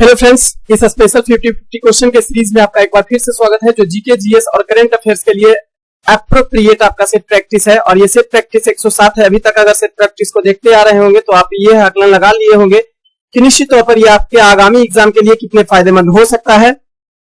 Hello friends, इस special 50-50 question के series में आपका एक बार फिर से स्वागत है, जो जीके, जीएस और करंट अफेयर्स के लिए एप्रोप्रिएट आपका सेट प्रैक्टिस है। और ये सेट प्रैक्टिस 107 है। अभी तक अगर सेट प्रैक्टिस को देखते आ रहे होंगे तो आप ये आकलन लगा लिए होंगे कि निश्चित तौर पर ये आपके आगामी एग्जाम के लिए कितने फायदेमंद हो सकता है।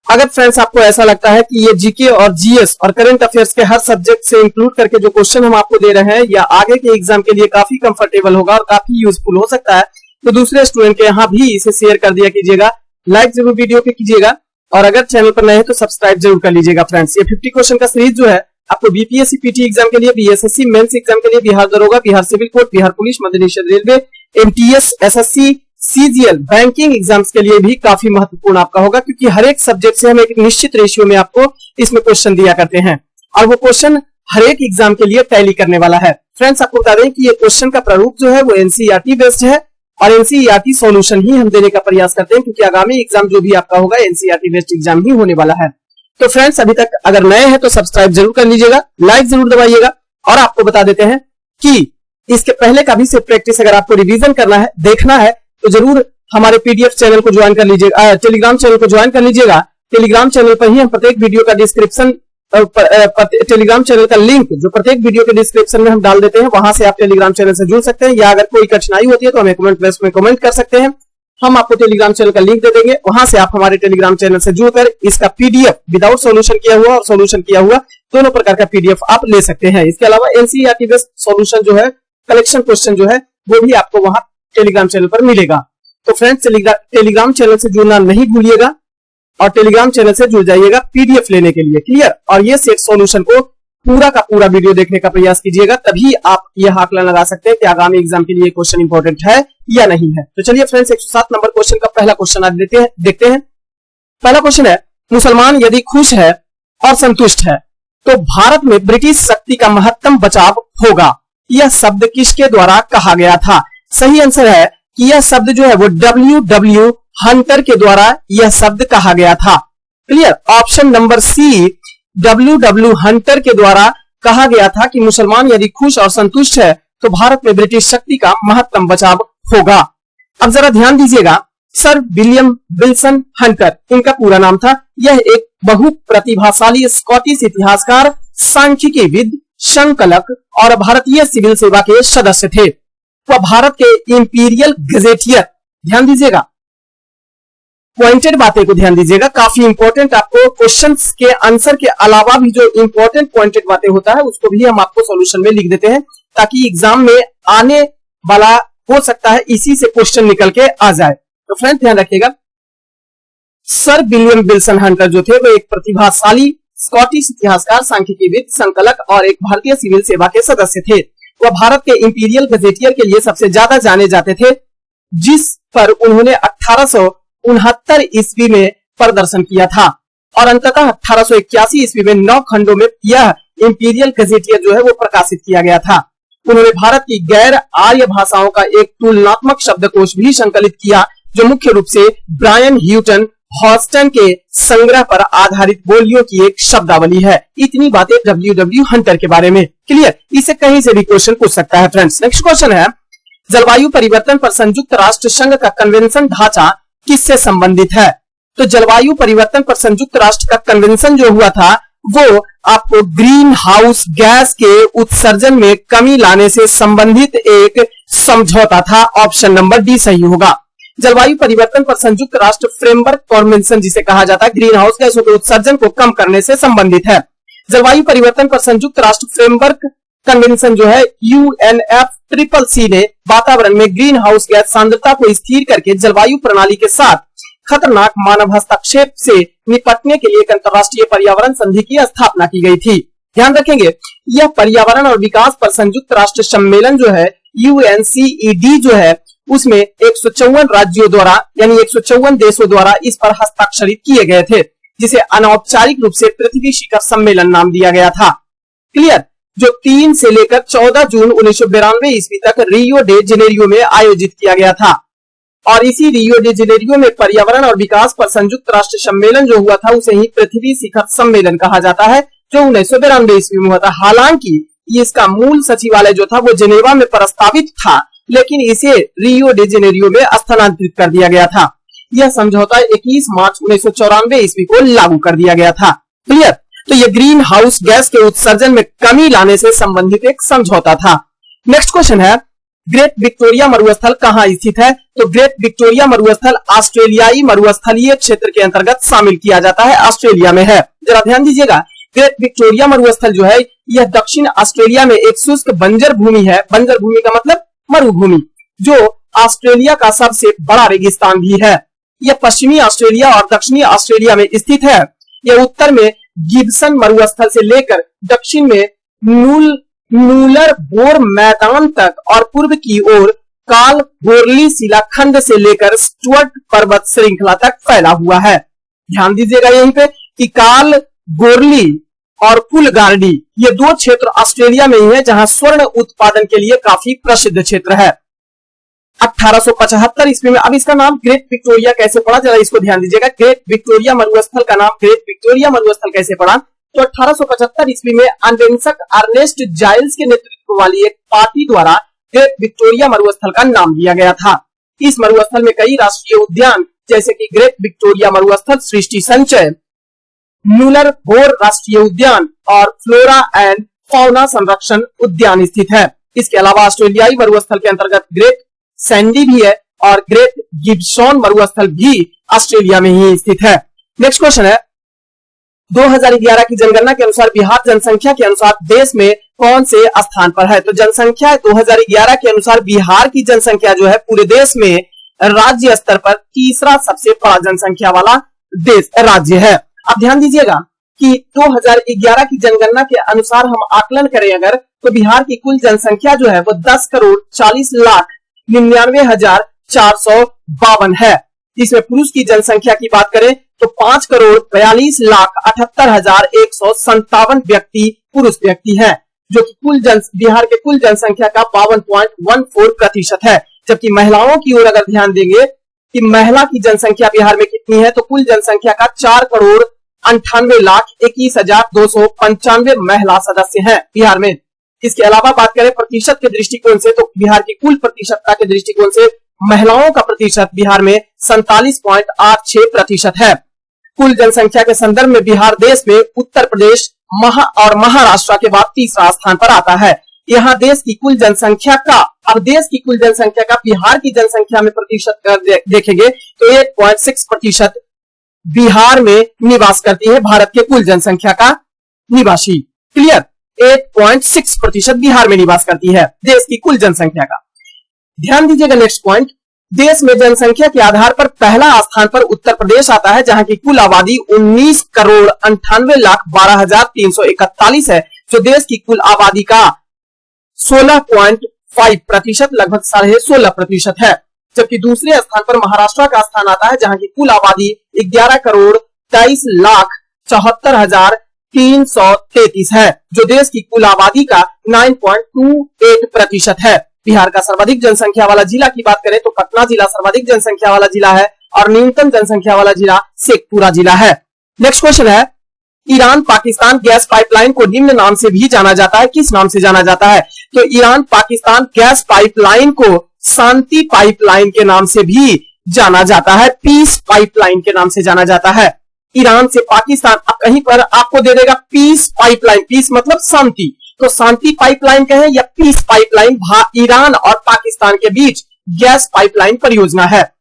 अगर फ्रेंड्स आपको ऐसा लगता है कि ये जीके और जीएस और करंट अफेयर्स के हर सब्जेक्ट से इंक्लूड करके जो क्वेश्चन हम आपको दे रहे हैं या आगे के एग्जाम के लिए काफी कंफर्टेबल होगा और काफी यूजफुल हो सकता है, तो दूसरे स्टूडेंट के यहाँ भी इसे शेयर कर दिया कीजिएगा, लाइक जरूर वीडियो पे कीजिएगा और अगर चैनल पर नए हैं तो सब्सक्राइब जरूर कर लीजिएगा। फ्रेंड्स, ये 50 क्वेश्चन का सीरीज जो है आपको बीपीएससी पीटी एग्जाम के लिए, बीएसएससी मेंस एग्जाम के लिए, बिहार दरोगा, Bihar civil court, Bihar police, मध्य निषेध railway, MTS, SSC, CGL, banking exams के लिए भी काफी महत्वपूर्ण आपका होगा, क्योंकि हर एक सब्जेक्ट से हम एक निश्चित रेशियो में आपको इसमें क्वेश्चन दिया करते हैं और वो क्वेश्चन हर एक एग्जाम के लिए टैली करने वाला है। फ्रेंड्स, आपको बता दें कि ये क्वेश्चन का प्रारूप जो है वो एनसीईआरटी बेस्ड है और एनसीईआरटी सॉल्यूशन ही हम देने का प्रयास करते हैं, क्योंकि आगामी एग्जाम जो भी आपका होगा एनसीईआरटी बेस्ड एग्जाम ही होने वाला है। तो फ्रेंड्स, अभी तक अगर नए हैं तो सब्सक्राइब जरूर कर लीजिएगा, लाइक जरूर दबाइएगा और आपको बता देते हैं कि इसके पहले का भी सेट प्रैक्टिस अगर आपको रिवीजन करना है, देखना है, तो जरूर हमारे पीडीएफ चैनल को ज्वाइन कर लीजिएगा, टेलीग्राम चैनल को ज्वाइन कर लीजिएगा। टेलीग्राम चैनल पर ही हम प्रत्येक वीडियो का डिस्क्रिप्शन, टेलीग्राम चैनल का लिंक जो प्रत्येक वीडियो के डिस्क्रिप्शन में हम डाल देते हैं, वहां से आप टेलीग्राम चैनल से जुड़ सकते हैं, या अगर कोई कठिनाई होती है तो हमें कमेंट बॉक्स में कमेंट कर सकते हैं, हम आपको टेलीग्राम चैनल का लिंक दे देंगे, वहां से आप हमारे टेलीग्राम चैनल से जुड़कर इसका पीडीएफ विदाउट सॉल्यूशन किया हुआ और सॉल्यूशन किया हुआ दोनों प्रकार का पीडीएफ आप ले सकते हैं। इसके अलावा एनसीईआरटी बेस्ड सॉल्यूशन जो है, कलेक्शन क्वेश्चन जो है, वो भी आपको वहां टेलीग्राम चैनल पर मिलेगा। तो फ्रेंड्स, टेलीग्राम चैनल से जुड़ना नहीं भूलिएगा और टेलीग्राम चैनल से जुड़ जाइएगा पीडीएफ लेने के लिए, क्लियर। और ये सेट सॉल्यूशन को पूरा का पूरा वीडियो देखने का प्रयास कीजिएगा, तभी आप यह आकलन लगा सकते हैं कि आगामी एग्जाम के लिए क्वेश्चन इंपॉर्टेंट है या नहीं है। तो चलिए फ्रेंड्स, 107 नंबर क्वेश्चन का पहला क्वेश्चन आज देखते हैं। पहला क्वेश्चन है, मुसलमान यदि खुश है और संतुष्ट है तो भारत में ब्रिटिश शक्ति का महत्तम बचाव होगा। यह शब्द किसके द्वारा कहा गया था? सही आंसर है कि यह शब्द जो है वो W.W. हंटर के द्वारा यह शब्द कहा गया था। Clear. Option number C, W.W. Hunter के द्वारा कहा गया था कि मुसलमान यदि खुश और संतुष्ट है तो भारत में ब्रिटिश शक्ति का महत्तम बचाव होगा। अब जरा ध्यान दीजिएगा, सर विलियम विल्सन हंटर इनका पूरा नाम था। यह एक बहुप्रतिभाशाली स्कॉटिश इतिहासकार, सांख्यिकीविद, संकलक और भारतीय सिविल सेवा के सदस्य थे। वह भारत के इंपीरियल गजेटियर, ध्यान दीजिएगा, पॉइंटेड बातें को ध्यान दीजिएगा, काफी इंपॉर्टेंट, आपको क्वेश्चंस के आंसर के अलावा भी जो इंपॉर्टेंट पॉइंटेड बातें होता है उसको भी हम आपको सॉल्यूशन में लिख देते हैं, ताकि एग्जाम में आने वाला हो सकता है इसी से क्वेश्चन निकल के आ जाए। तो फ्रेंड्स, ध्यान रखिएगा, सर विलियम विल्सन हंटर जो थे वो एक प्रतिभाशाली स्कॉटिश इतिहासकार, सांख्यिकीविद, संकलक और एक भारतीय सिविल सेवा के सदस्य थे। वह भारत के इंपीरियल गजेटियर के लिए सबसे ज्यादा जाने जाते थे, जिस पर उन्होंने 1869 ईस्वी में प्रदर्शन किया था और अंततः 1881 ईस्वी में 9 खंडों में यह इंपीरियल गजेटियर जो है वो प्रकाशित किया गया था। उन्होंने भारत की गैर आर्य भाषाओं का एक तुलनात्मक शब्दकोश भी संकलित किया, जो मुख्य रूप से ब्रायन ह्यूटन हॉस्टन के संग्रह पर आधारित बोलियों की एक शब्दावली है। इतनी बातें W.W. हंटर के बारे में, क्लियर। इसे कहीं से भी क्वेश्चन पूछ सकता है। फ्रेंड्स, नेक्स्ट क्वेश्चन है, जलवायु परिवर्तन पर संयुक्त राष्ट्र संघ का कन्वेंशन ढांचा किससे संबंधित है? तो जलवायु परिवर्तन पर संयुक्त राष्ट्र का कन्वेंशन जो हुआ था वो आपको ग्रीन हाउस गैस के उत्सर्जन में कमी लाने से संबंधित एक समझौता था। ऑप्शन नंबर डी सही होगा। जलवायु परिवर्तन पर संयुक्त राष्ट्र फ्रेमवर्क कन्वेंशन जिसे कहा जाता है, ग्रीन हाउस गैसों के उत्सर्जन को कम करने से संबंधित है। जलवायु परिवर्तन पर संयुक्त राष्ट्र फ्रेमवर्क कन्वेंशन जो है UNFCCC ने वातावरण में ग्रीन हाउस गैस सांद्रता को स्थिर करके जलवायु प्रणाली के साथ खतरनाक मानव हस्तक्षेप से निपटने के लिए एक अंतर्राष्ट्रीय पर्यावरण संधि की स्थापना की गई थी। ध्यान रखेंगे, यह पर्यावरण और विकास पर संयुक्त राष्ट्र सम्मेलन जो है UNCED जो है उसमें 154 राज्यों द्वारा यानी 154 देशों द्वारा इस पर हस्ताक्षरित किए गए थे, जिसे अनौपचारिक रूप से पृथ्वी शिखर सम्मेलन नाम दिया गया था। क्लियर। जो 3 से लेकर 14 जून 1992 ईस्वी तक रियो डे जेनेरियो में आयोजित किया गया था और इसी रियो डे जेनेरियो में पर्यावरण और विकास पर संयुक्त राष्ट्र सम्मेलन जो हुआ था उसे ही पृथ्वी शिखर सम्मेलन कहा जाता है, जो 1992 ईस्वी में हुआ था। हालांकि इसका मूल सचिवालय जो था वो जेनेवा में प्रस्तावित था, लेकिन इसे रियो डे जेनेरियो में स्थानांतरित कर दिया गया था। यह समझौता 21 मार्च 1994 ईस्वी को लागू कर दिया गया था। क्लियर? तो यह ग्रीन हाउस गैस के उत्सर्जन में कमी लाने से संबंधित एक समझौता था। नेक्स्ट क्वेश्चन है, ग्रेट विक्टोरिया मरुस्थल कहां स्थित है? तो ग्रेट विक्टोरिया मरुस्थल ऑस्ट्रेलियाई मरुस्थलीय क्षेत्र के अंतर्गत शामिल किया जाता है, ऑस्ट्रेलिया में है। जरा ध्यान दीजिएगा, ग्रेट विक्टोरिया मरुस्थल जो है यह दक्षिण ऑस्ट्रेलिया में एक शुष्क बंजर भूमि है। बंजर भूमि का मतलब मरुभूमि, जो ऑस्ट्रेलिया का सबसे बड़ा रेगिस्तान भी है। यह पश्चिमी ऑस्ट्रेलिया और दक्षिणी ऑस्ट्रेलिया में स्थित है। यह उत्तर में गिब्सन मरुस्थल से लेकर दक्षिण में नूलर बोर मैदान तक और पूर्व की ओर काल गोरली शिलाखंड से लेकर स्टुअर्ट पर्वत श्रृंखला तक फैला हुआ है। ध्यान दीजिएगा यहीं पे कि काल गोरली और कुलगार्डी ये दो क्षेत्र ऑस्ट्रेलिया में ही है जहां स्वर्ण उत्पादन के लिए काफी प्रसिद्ध क्षेत्र है। 1875 ईस्वी में, अब इसका नाम ग्रेट विक्टोरिया कैसे पड़ा, जरा इसको ध्यान दीजिएगा। ग्रेट विक्टोरिया मरुस्थल का नाम ग्रेट विक्टोरिया मरुस्थल कैसे पड़ा? तो 1875 ईस्वी में अन्वेषक अर्नेस्ट जाइल्स के नेतृत्व वाली एक पार्टी द्वारा ग्रेट विक्टोरिया मरुस्थल का नाम दिया गया था। इस मरुस्थल में कई राष्ट्रीय उद्यान जैसे कि ग्रेट विक्टोरिया मरुस्थल सृष्टि संचय, नूलर बोर राष्ट्रीय उद्यान और फ्लोरा एंड फाउना संरक्षण उद्यान स्थित है। इसके अलावा ऑस्ट्रेलियाई मरुस्थल के अंतर्गत ग्रेट सैंडी भी है और ग्रेट गिब्सन मरुस्थल भी ऑस्ट्रेलिया में ही स्थित है। नेक्स्ट क्वेश्चन है, 2011 की जनगणना के अनुसार बिहार जनसंख्या के अनुसार देश में कौन से स्थान पर है? तो जनसंख्या 2011 के अनुसार बिहार की जनसंख्या जो है पूरे देश में राज्य स्तर पर तीसरा सबसे बड़ा जनसंख्या वाला देश राज्य है। अब ध्यान दीजिएगा कि 2011 की जनगणना के अनुसार हम आकलन करें अगर, तो बिहार की कुल जनसंख्या जो है वो 10,40,99,452 है। इसमें पुरुष की जनसंख्या की बात करें तो 5,42,78,157 व्यक्ति पुरुष व्यक्ति हैं, जो कि बिहार के कुल जनसंख्या का 52.14% है। जबकि महिलाओं की ओर अगर ध्यान देंगे कि महिला की जनसंख्या बिहार में कितनी है, तो कुल जनसंख्या का 4,98,21,295 महिला सदस्य हैं बिहार में। इसके अलावा बात करें प्रतिशत के दृष्टिकोण से, तो बिहार की कुल प्रतिशतता के दृष्टिकोण से महिलाओं का प्रतिशत बिहार में 47.86% है। कुल जनसंख्या के संदर्भ में बिहार देश में उत्तर प्रदेश और महाराष्ट्र के बाद तीसरा स्थान पर आता है। यहाँ देश की कुल जनसंख्या का, अब देश की कुल जनसंख्या का बिहार की जनसंख्या में प्रतिशत देखेंगे तो 8.6% बिहार में निवास करती है, भारत के कुल जनसंख्या का निवासी। क्लियर? 8.6% बिहार में निवास करती है देश की कुल जनसंख्या का। ध्यान दीजिएगा नेक्स्ट पॉइंट, देश में जनसंख्या के आधार पर पहला स्थान पर उत्तर प्रदेश आता है, जहां की कुल आबादी 19,98,12,341 है, जो देश की कुल आबादी का 16.5% लगभग 16.5% है। जबकि दूसरे स्थान पर महाराष्ट्र का स्थान आता है, जहां की कुल आबादी 11,23,74,333 है, जो देश की कुल आबादी का 9.28% है। बिहार का सर्वाधिक जनसंख्या वाला जिला की बात करें तो पटना जिला सर्वाधिक जनसंख्या वाला जिला है और न्यूनतम जनसंख्या वाला जिला शेखपुरा जिला है। नेक्स्ट क्वेश्चन है, ईरान पाकिस्तान गैस पाइपलाइन को निम्न नाम से भी जाना जाता है, किस नाम से जाना जाता है? तो ईरान पाकिस्तान गैस पाइपलाइन को शांति पाइपलाइन के नाम से भी जाना जाता है, पीस पाइपलाइन के नाम से जाना जाता है। ईरान से पाकिस्तान, अब कहीं पर आपको दे देगा पीस पाइपलाइन, पीस मतलब शांति, तो शांति पाइपलाइन कहें या पीस पाइपलाइन, ईरान और पाकिस्तान के बीच गैस पाइपलाइन परियोजना है।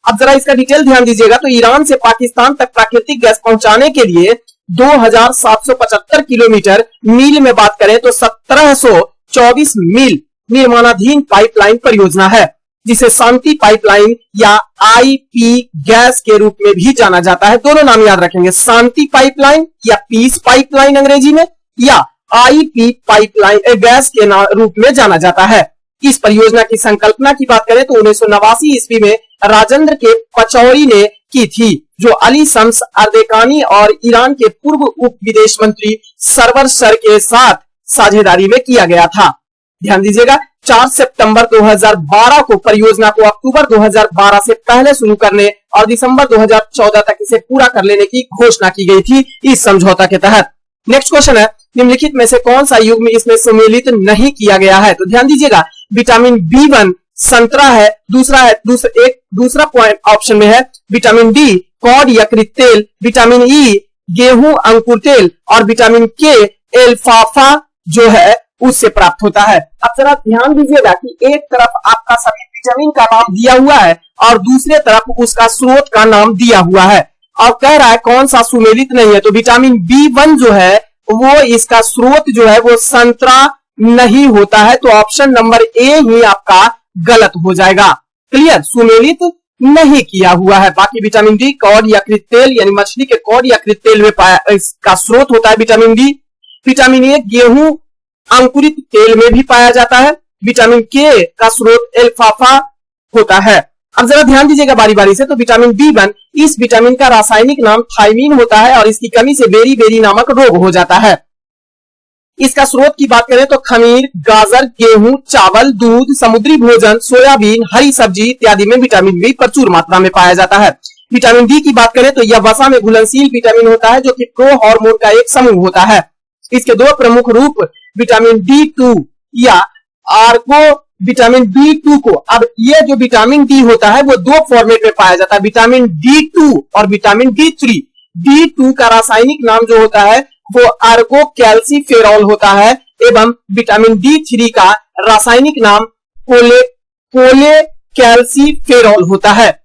अब जरा इसका डिटेल ध्यान दीजिएगा, तो ईरान से पाकिस्तान तक प्राकृतिक गैस पहुंचाने के लिए 2,775 किलोमीटर, मील में बात करें तो 1724 मील निर्माणाधीन पाइपलाइन परियोजना है, जिसे शांति पाइपलाइन या आईपी गैस के रूप में भी जाना जाता है। दोनों नाम याद रखेंगे, शांति पाइपलाइन या पीस पाइपलाइन अंग्रेजी में, या आईपी पाइपलाइन गैस के रूप में जाना जाता है। इस परियोजना की संकल्पना की बात करें तो 1989 ईस्वी में राजेंद्र के पचौरी ने की थी, जो अली शम्स अर्देकानी और ईरान के पूर्व उप विदेश मंत्री सरवर सर के साथ साझेदारी में किया गया था। ध्यान दीजिएगा, 4 सितंबर 2012 को परियोजना को अक्टूबर 2012 से पहले शुरू करने और दिसंबर 2014 तक इसे पूरा कर लेने की घोषणा की गई थी इस समझौता के तहत। नेक्स्ट क्वेश्चन है, निम्नलिखित में से कौन सा युग्म इसमें सम्मिलित नहीं किया गया है? तो ध्यान दीजिएगा, विटामिन B1 संतरा है, दूसरा पॉइंट ऑप्शन में है विटामिन डी कॉड यकृत तेल, विटामिन ई गेहूं अंकुर तेल और विटामिन के एल्फाफा जो है उससे प्राप्त होता है। अब जरा ध्यान दीजिएगा कि एक तरफ आपका सभी विटामिन का नाम दिया हुआ है और दूसरे तरफ उसका स्रोत का नाम दिया हुआ है और कह रहा है कौन सा सुमेलित नहीं है। तो विटामिन B1 जो है वो इसका स्रोत जो है वो संतरा नहीं होता है, तो ऑप्शन नंबर ए ही आपका गलत हो जाएगा। क्लियर, सुमेलित नहीं किया हुआ है। बाकी विटामिन डी कॉड यकृत तेल यानी मछली के कॉड यकृत तेल में पाया इसका स्रोत होता है विटामिन डी। विटामिन ए गेहूं अंकुरित तेल में भी पाया जाता है। विटामिन के का स्रोत एल्फाफा होता है। अब जरा ध्यान दीजिएगा बारी बारी से। तो विटामिन B1 इस विटामिन का रासायनिक नाम थायमीन होता है और इसकी कमी से बेरी बेरी नामक रोग हो जाता है। इसका स्रोत की बात करें तो खमीर, गाजर, गेहूं, चावल, दूध, समुद्री भोजन, सोयाबीन, हरी सब्जी इत्यादि में विटामिन बी प्रचुर मात्रा में पाया जाता है। विटामिन डी की बात करें तो यह वसा में घुलनशील विटामिन होता है जो कि प्रो हार्मोन का एक समूह होता है। इसके दो प्रमुख रूप विटामिन D2 या आर्को विटामिन D2 को, अब ये जो विटामिन डी होता है वो दो फॉर्मेट में पाया जाता है, विटामिन D2 और विटामिन D3। D2 का रासायनिक नाम जो होता है वो आर्गो कैल्सीफेरॉल होता है एवं विटामिन D3 का रासायनिक नाम पोले कैल्सीफेरॉल होता है।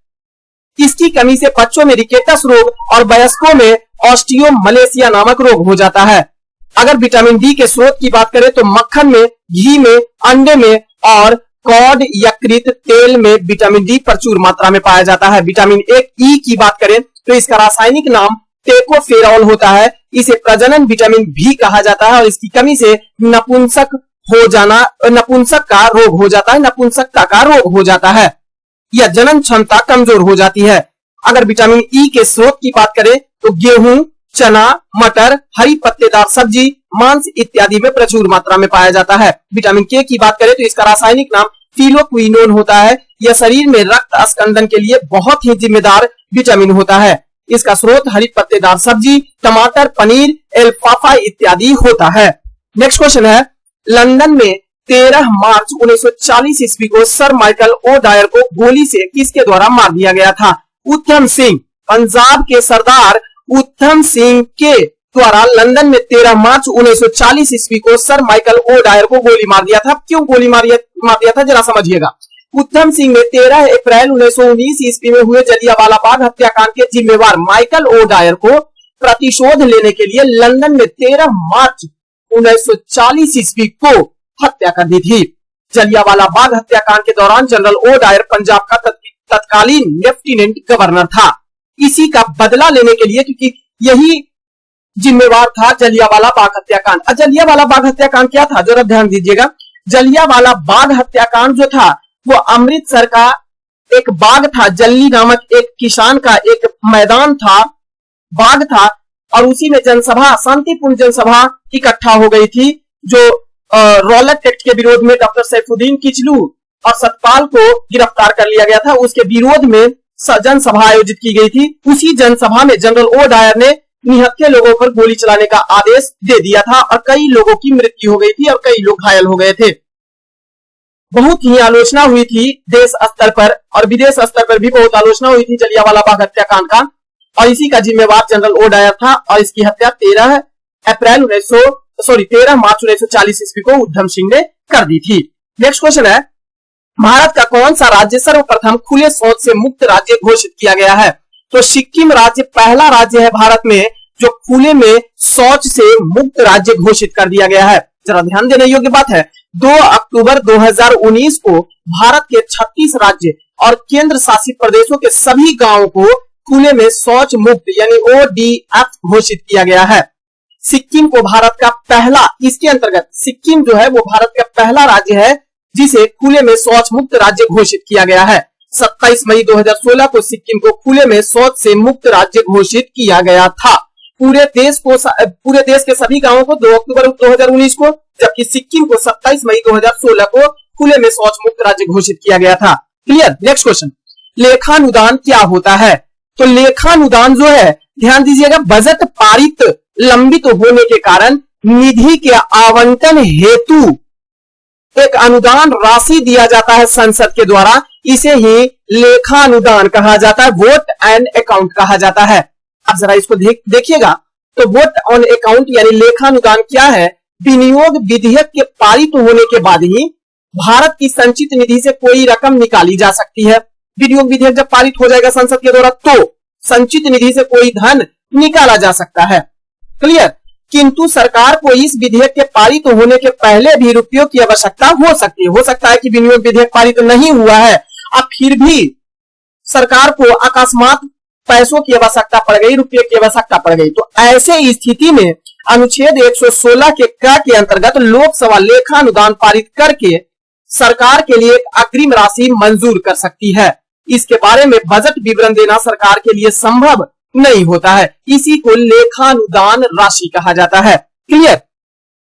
इसकी कमी से बच्चों में रिकेटस रोग और वयस्कों में ऑस्टियोमलेशिया नामक रोग हो जाता है। अगर विटामिन डी के स्रोत की बात करें तो मक्खन में, घी में, अंडे में और कॉड यकृत तेल में विटामिन डी प्रचुर मात्रा में पाया जाता है। विटामिन ई की बात करें तो इसका रासायनिक नाम टेकोफेरॉल होता है। इसे प्रजनन विटामिन भी कहा जाता है और इसकी कमी से नपुंसकता का रोग हो जाता है या जनन क्षमता कमजोर हो जाती है। अगर विटामिन ई के स्रोत की बात करें तो गेहूं, चना, मटर, हरी पत्तेदार सब्जी, मांस इत्यादि में प्रचुर मात्रा में पाया जाता है। विटामिन के की बात करें तो इसका रासायनिक नाम फिलोक्विनोन होता है। यह शरीर में रक्त स्कंदन के लिए बहुत ही जिम्मेदार विटामिन होता है। इसका स्रोत हरी पत्तेदार सब्जी, टमाटर, पनीर, एल्फाफा इत्यादि होता है। नेक्स्ट क्वेश्चन है, लंदन में 13 मार्च 1940 ईस्वी को सर माइकल ओ डायर को गोली से किसके द्वारा मार दिया गया था? उधम सिंह, पंजाब के सरदार उधम सिंह के द्वारा लंदन में 13 मार्च 1940 ईस्वी को सर माइकल ओ डायर को गोली मार दिया था। क्यों गोली मार दिया था जरा समझिएगा। उधम सिंह ने 13 अप्रैल 1919 ईस्वी में हुए जलियांवाला बाग हत्याकांड के जिम्मेवार माइकल ओ डायर को प्रतिशोध लेने के लिए लंदन में 13 मार्च 1940 ईस्वी को हत्या कर दी थी। जलियांवाला बाग हत्याकांड के दौरान जनरल ओ डायर पंजाब का तत्कालीन लेफ्टिनेंट गवर्नर था। इसी का बदला लेने के लिए, क्योंकि यही जिम्मेवार था जलियांवाला बाग हत्याकांड। जलियांवाला बाग हत्याकांड क्या था जरा ध्यान दीजिएगा। जलियांवाला बाग हत्याकांड जो था वो अमृतसर का एक बाग था, जल्ली नामक एक किसान का एक मैदान था, बाग था और उसी में जनसभा, शांतिपूर्ण जनसभा इकट्ठा हो गई थी जो रॉलेट एक्ट के विरोध में डॉक्टर सैफुद्दीन किचलू और सतपाल को गिरफ्तार कर लिया गया था। उसके विरोध में जनसभा आयोजित की गई थी। उसी जनसभा में जनरल ओ डायर ने निहत्थे लोगों पर गोली चलाने का आदेश दे दिया था और कई लोगों की मृत्यु हो गई थी और कई लोग घायल हो गए थे। बहुत ही आलोचना हुई थी देश स्तर पर और विदेश स्तर पर भी बहुत आलोचना हुई थी जलियांवाला बाग हत्याकांड का और इसी का जिम्मेवार जनरल ओ डायर था और इसकी हत्या 13 मार्च 1940 ईस्वी को उधम सिंह ने कर दी थी। नेक्स्ट क्वेश्चन है, भारत का कौन सा राज्य सर्वप्रथम खुले शौच से मुक्त राज्य घोषित किया गया है? तो सिक्किम राज्य पहला राज्य है भारत में जो खुले में शौच से मुक्त राज्य घोषित कर दिया गया है। जरा ध्यान देने योग्य बात है, 2 अक्टूबर 2019 को भारत के 36 राज्य और केंद्र शासित प्रदेशों के सभी गांवों को खुले में शौच मुक्त यानी ODF घोषित किया गया है। सिक्किम को भारत का पहला, इसके अंतर्गत सिक्किम जो है वो भारत का पहला राज्य है जिसे खुले में शौच मुक्त राज्य घोषित किया गया है। 27 मई 2016 को सिक्किम को खुले में शौच से मुक्त राज्य घोषित किया गया था। पूरे देश के सभी गांवों को 2 अक्टूबर 2019 को, जबकि सिक्किम को 27 मई 2016 को खुले में शौच मुक्त राज्य घोषित किया गया था। क्लियर। नेक्स्ट क्वेश्चन, लेखानुदान क्या होता है? तो लेखानुदान जो है, ध्यान दीजिएगा, बजट पारित लंबित होने के कारण निधि के आवंटन हेतु एक अनुदान राशि दिया जाता है संसद के द्वारा, इसे ही लेखा अनुदान कहा जाता है, वोट एंड अकाउंट कहा जाता है। अब जरा इसको देखिएगा, तो वोट ऑन अकाउंट यानी लेखा अनुदान क्या है? विनियोग विधेयक के पारित होने के बाद ही भारत की संचित निधि से कोई रकम निकाली जा सकती है। विनियोग विधेयक जब पारित हो जाएगा संसद के द्वारा तो संचित निधि से कोई धन निकाला जा सकता है। क्लियर? किंतु सरकार को इस विधेयक के पारित होने के पहले भी रुपयों की आवश्यकता हो सकती है। हो सकता है कि विनियोग विधेयक पारित नहीं हुआ है, अब फिर भी सरकार को अकस्मात पैसों की आवश्यकता पड़ गई, रुपये की आवश्यकता पड़ गई, तो ऐसे स्थिति में अनुच्छेद 116 के अंतर्गत लोकसभा लेखा अनुदान पारित करके सरकार के लिए एक अग्रिम राशि मंजूर कर सकती है। इसके बारे में बजट विवरण देना सरकार के लिए संभव नहीं होता है, इसी को लेखानुदान राशि कहा जाता है। क्लियर?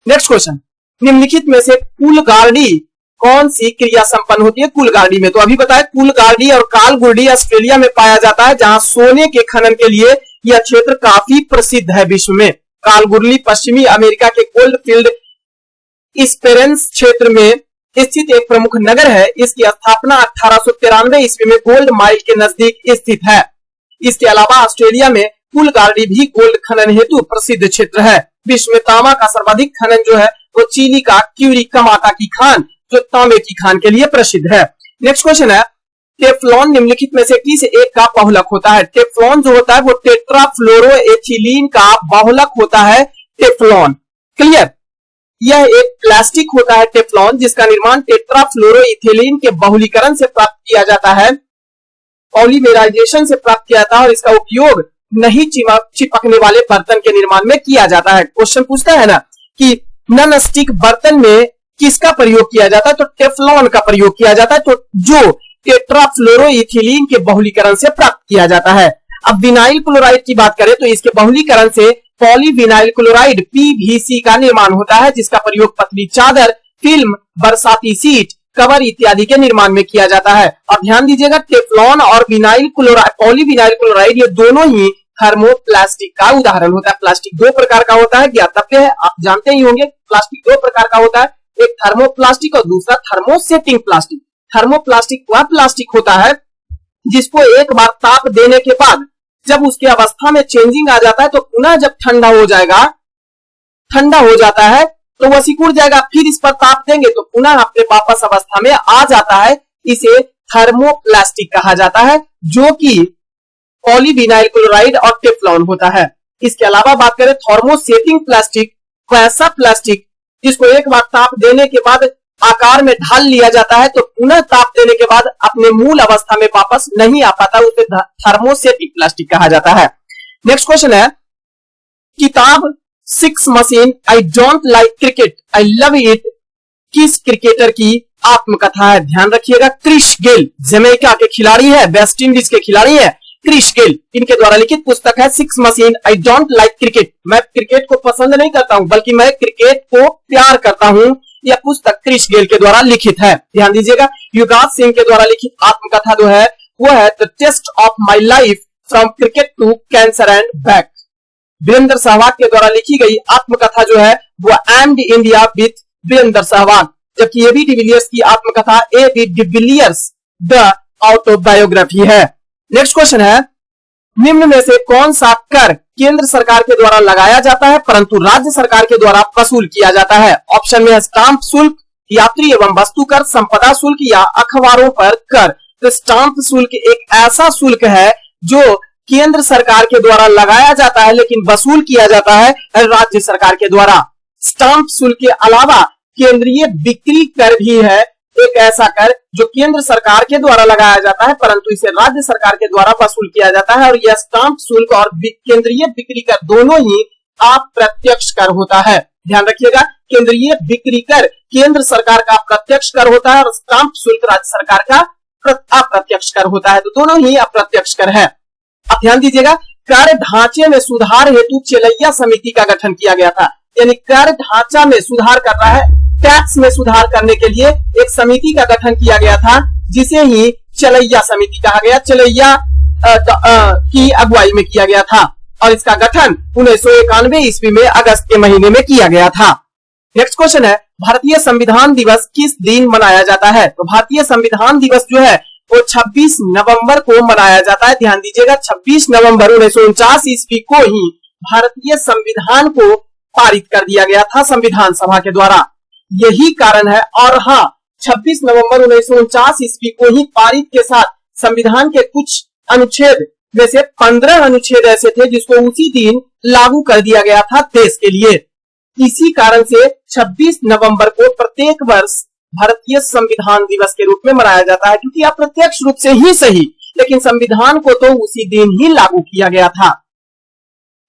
नेक्स्ट क्वेश्चन, निम्नलिखित में से कुलगार्डी कौन सी क्रिया संपन्न होती है? कुलगार्डी में तो अभी बताया, कुलगार्डी और कालगुर्डी ऑस्ट्रेलिया में पाया जाता है, जहां सोने के खनन के लिए यह क्षेत्र काफी प्रसिद्ध है विश्व में। कालगुर्डी पश्चिमी अमेरिका के गोल्डफील्ड स्पेरेंस क्षेत्र में स्थित एक प्रमुख नगर है। इसकी स्थापना 1893 ईस्वी में गोल्ड माइल के नजदीक स्थित है। इसके अलावा ऑस्ट्रेलिया में कुलगार्डी भी गोल्ड खनन हेतु प्रसिद्ध क्षेत्र है। विश्व में तांबा का सर्वाधिक खनन जो है वो चिली का क्यूरिकमाटा की खान, जो तांबे की खान के लिए प्रसिद्ध है। नेक्स्ट क्वेश्चन है, टेफ्लॉन निम्नलिखित में से किस एक का बहुलक होता है? टेफ्लॉन जो होता है वो टेट्राफ्लोरोएथिलीन का बहुलक होता है, टेफ्लॉन। क्लियर? यह एक प्लास्टिक होता है टेफ्लॉन, जिसका निर्माण टेट्राफ्लोरोइथिलीन के बहुलीकरण से प्राप्त किया जाता है, पॉलीमेराइजेशन से प्राप्त किया जाता है, और इसका उपयोग नहीं चिपकने वाले बर्तन के निर्माण में किया जाता है। क्वेश्चन पूछता है ना कि नॉन स्टिक बर्तन में किसका प्रयोग किया जाता है? तो टेफ्लॉन का प्रयोग किया जाता है, तो जो टेट्राफ्लोरोइथिलीन के बहुलीकरण से प्राप्त किया जाता है। अब विनाइल क्लोराइड की बात करें तो इसके बहुलीकरण से पॉलीविनाइल क्लोराइड पीवीसी का निर्माण होता है, जिसका प्रयोग पतली चादर, फिल्म, बरसाती सीट, कवर इत्यादि के निर्माण में किया जाता है। और ध्यान दीजिएगा, टेफ्लॉन और विनाइल क्लोराइड, पॉलीविनाइल क्लोराइड, ये दोनों ही थर्मोप्लास्टिक का उदाहरण होता है। प्लास्टिक दो प्रकार का होता है, ज्ञातव्य है, आप जानते ही होंगे। प्लास्टिक दो प्रकार का होता है, एक थर्मोप्लास्टिक और दूसरा थर्मोसेटिंग प्लास्टिक। थर्मोप्लास्टिक वह प्लास्टिक होता है जिसको एक बार ताप देने के बाद जब उसकी अवस्था में चेंजिंग आ जाता है तो पुनः जब ठंडा हो जाता है तो वह सिकुड़ जाएगा, फिर इस पर ताप देंगे तो पुनः अपने वापस अवस्था में आ जाता है। इसे थर्मोप्लास्टिक कहा जाता है, जो कि पॉलीविनाइल क्लोराइड और टेफ्लॉन होता है। इसके अलावा बात करें थर्मोसेटिंग प्लास्टिक, वैसा प्लास्टिक जिसको एक बार ताप देने के बाद आकार में ढाल लिया जाता है तो पुनः ताप देने के बाद अपने मूल अवस्था में वापस नहीं आ पाता, उसे थर्मोसेटिक प्लास्टिक कहा जाता है। नेक्स्ट क्वेश्चन है, किताब six machine I don't like cricket I love it किस क्रिकेटर की आत्मकथा है? ध्यान रखिएगा, क्रिस गेल, जमैका के खिलाड़ी है, वेस्ट इंडीज के खिलाड़ी है क्रिस गेल, इनके द्वारा लिखित पुस्तक है six machine I don't like cricket. मैं क्रिकेट को पसंद नहीं करता हूं बल्कि मैं क्रिकेट को प्यार करता हूं। यह पुस्तक क्रिस गेल के द्वारा लिखित है। ध्यान दीजिएगा, युवराज सिंह के द्वारा लिखित आत्मकथा जो है वो है the test of my life from cricket to cancer and back. Virender Sehwag के द्वारा लिखी गई आत्मकथा जो है वो and India with Virender Sehwag, जबकि एबी डिविलियर्स की आत्मकथा एबी डिविलियर्स द ऑटोबायोग्राफी है। नेक्स्ट क्वेश्चन है, निम्न में से कौन सा कर केंद्र सरकार के द्वारा लगाया जाता है परंतु राज्य सरकार के द्वारा वसूल किया जाता है? ऑप्शन में है स्टाम्प शुल्क, यात्री एवं वस्तु कर, संपदा शुल्क या अखबारों पर कर। तो स्टाम्प शुल्क एक ऐसा शुल्क है जो केंद्र सरकार के द्वारा लगाया जाता है लेकिन वसूल किया जाता है राज्य सरकार के द्वारा। स्टाम्प शुल्क के अलावा केंद्रीय बिक्री कर भी है एक ऐसा कर जो केंद्र सरकार के द्वारा लगाया जाता है परंतु इसे राज्य सरकार के द्वारा वसूल किया जाता है। और यह स्टाम्प शुल्क और केंद्रीय बिक्री कर दोनों ही अप्रत्यक्ष कर होता है। ध्यान रखिएगा, केंद्रीय बिक्री कर केंद्र सरकार का प्रत्यक्ष कर होता है और स्टाम्प शुल्क राज्य सरकार का अप्रत्यक्ष कर होता है, तो दोनों ही अप्रत्यक्ष कर है। अब ध्यान दीजिएगा, कर ढांचे में सुधार हेतु चेलैया समिति का गठन किया गया था, यानी कर ढांचा में सुधार कर रहा है, टैक्स में सुधार करने के लिए एक समिति का गठन किया गया था जिसे ही चलैया समिति कहा गया। चलैया की अगुवाई में किया गया था और इसका गठन 1991 ईस्वी में अगस्त के महीने में किया गया था। नेक्स्ट क्वेश्चन है, भारतीय संविधान दिवस किस दिन मनाया जाता है? तो भारतीय संविधान दिवस जो है वो 26 नवंबर को मनाया जाता है। ध्यान दीजिएगा, 26 नवंबर 1949 ईस्वी को ही भारतीय संविधान को पारित कर दिया गया था संविधान सभा के द्वारा, यही कारण है। और हाँ, 26 नवंबर 1949 ईस्वी को ही पारित के साथ संविधान के कुछ अनुच्छेद में से 15 अनुच्छेद ऐसे थे जिसको उसी दिन लागू कर दिया गया था देश के लिए। इसी कारण से 26 नवंबर को प्रत्येक वर्ष भारतीय संविधान दिवस के रूप में मनाया जाता है, क्योंकि अप्रत्यक्ष रूप से ही सही, लेकिन संविधान को तो उसी दिन ही लागू किया गया था।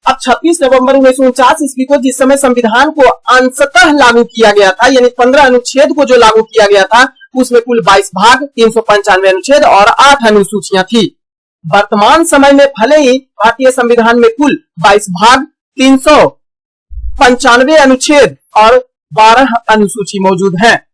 अब 26 नवंबर 1949 ईस्वी को जिस समय संविधान को अंशतः लागू किया गया था, यानी 15 अनुच्छेद को जो लागू किया गया था, उसमें कुल 22 भाग, 395 अनुच्छेद और 8 अनुसूचियां थी। वर्तमान समय में भले ही भारतीय संविधान में कुल 22 भाग, 395 अनुच्छेद और 12 अनुसूची मौजूद हैं।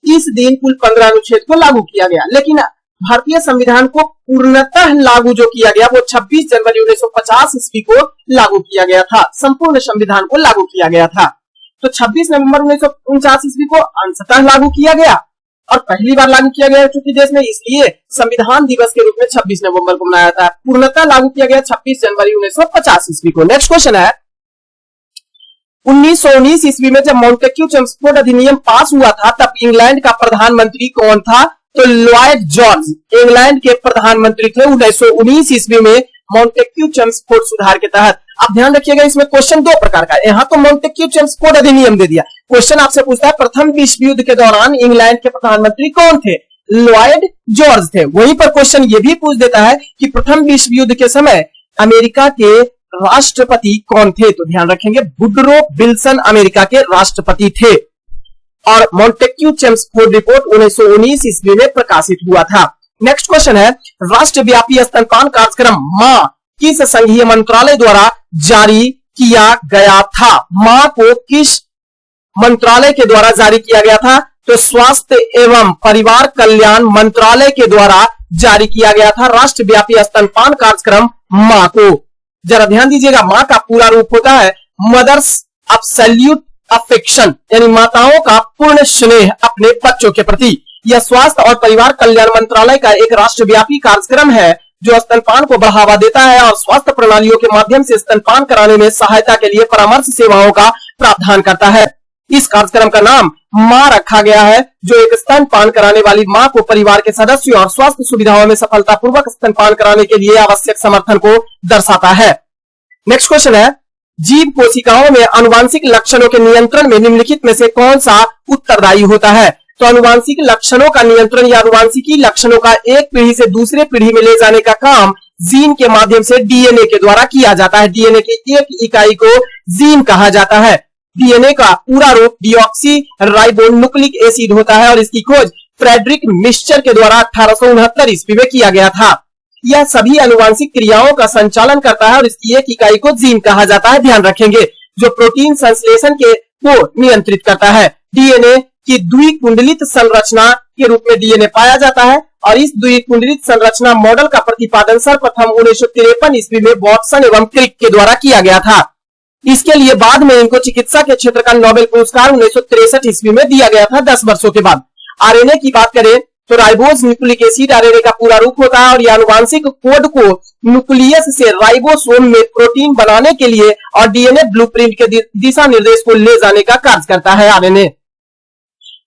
इस दिन कुल 15 अनुच्छेद को लागू किया गया, लेकिन भारतीय संविधान को पूर्णतः लागू जो किया गया वो 26 जनवरी 1950 ईस्वी को लागू किया गया था। संपूर्ण संविधान को लागू किया गया था। तो 26 नवंबर 1949 ईस्वी को अंशतः लागू किया गया और पहली बार लागू किया गया चूंकि देश में, इसलिए संविधान दिवस के रूप में 26 नवंबर को मनाया था। पूर्णतः लागू किया गया 26 जनवरी 1950 ईस्वी को। नेक्स्ट क्वेश्चन है, 1919 ईस्वी में जब मॉन्टेक्यू चेम्सफोर्ड अधिनियम पास हुआ था, तब इंग्लैंड का प्रधानमंत्री कौन था? तो लॉयड जॉर्ज इंग्लैंड के प्रधानमंत्री थे 1919 ईस्वी में मॉन्टेक्यू चेम्सफोर्ड सुधार के तहत। आप ध्यान रखिएगा, इसमें क्वेश्चन दो प्रकार का है। यहाँ तो मॉन्टेक्यू चेम्सफोर्ड अधिनियम दे दिया, क्वेश्चन आपसे पूछता है प्रथम विश्व युद्ध के दौरान इंग्लैंड के प्रधानमंत्री कौन थे? लॉयड जॉर्ज थे। वहीं पर क्वेश्चन ये भी पूछ देता है कि प्रथम विश्व युद्ध के समय अमेरिका के राष्ट्रपति कौन थे? तो ध्यान रखेंगे, वुडरो विल्सन अमेरिका के राष्ट्रपति थे। और मॉन्टेक्यू चेम्सफोर्ड रिपोर्ट 1919 ईस्वी में प्रकाशित हुआ था। नेक्स्ट क्वेश्चन है, राष्ट्रव्यापी स्तनपान कार्यक्रम मां किस संघीय मंत्रालय द्वारा जारी किया गया था? मां को किस मंत्रालय के द्वारा जारी किया गया था? तो स्वास्थ्य एवं परिवार कल्याण मंत्रालय के द्वारा जारी किया गया था राष्ट्रव्यापी स्तनपान कार्यक्रम मां को। जरा ध्यान दीजिएगा, मां का पूरा रूप होता है मदर्स एब्सोल्यूट अफेक्शन, यानी माताओं का पूर्ण स्नेह अपने बच्चों के प्रति। यह स्वास्थ्य और परिवार कल्याण मंत्रालय का एक राष्ट्रव्यापी कार्यक्रम है जो स्तनपान को बढ़ावा देता है और स्वास्थ्य प्रणालियों के माध्यम से स्तनपान कराने में सहायता के लिए परामर्श सेवाओं का प्रावधान करता है। इस कार्यक्रम का नाम मां रखा गया है, जो एक स्तनपान कराने वाली मां को परिवार के सदस्यों और स्वास्थ्य सुविधाओं में सफलतापूर्वक स्तनपान कराने के लिए आवश्यक समर्थन को दर्शाता है। नेक्स्ट क्वेश्चन है, जीव कोशिकाओं में आनुवांशिक लक्षणों के नियंत्रण में निम्नलिखित में से कौन सा उत्तरदायी होता है? तो आनुवांशिक लक्षणों का नियंत्रण या आनुवांशिकी लक्षणों का एक पीढ़ी से दूसरे पीढ़ी में ले जाने का काम जीन के माध्यम से डीएनए के द्वारा किया जाता है। डीएनए की एक इकाई को जीन कहा जाता है। डीएनए का पूरा रूप डीऑक्सी राइबो न्यूक्लिक एसिड होता है और इसकी खोज फ्रेडरिक मिक्सचर के द्वारा 1869 ईस्वी में किया गया था। यह सभी आनुवांशिक क्रियाओं का संचालन करता है और इसकी एक इकाई को जीन कहा जाता है। ध्यान रखेंगे, जो प्रोटीन संश्लेषण को नियंत्रित करता है। डीएनए की द्विकुंडलित संरचना के रूप में डीएनए पाया जाता है और इस द्विकुंडलित संरचना मॉडल का प्रतिपादन सर्वप्रथम 1953 ईस्वी में वॉटसन एवं क्रिक के द्वारा किया गया था। इसके लिए बाद में इनको चिकित्सा के क्षेत्र का नोबेल पुरस्कार 1963 ईस्वी में दिया गया था 10 वर्षों के बाद। आरएनए की बात करें तो राइबोज न्यूक्लिक एसिड आरएनए का पूरा रूप होता है और यह आनुवांशिक कोड को न्यूक्लियस से राइबोसोम में प्रोटीन बनाने के लिए और डीएनए ब्लूप्रिंट के दिशा निर्देश को ले जाने का कार्य करता है आरएनए।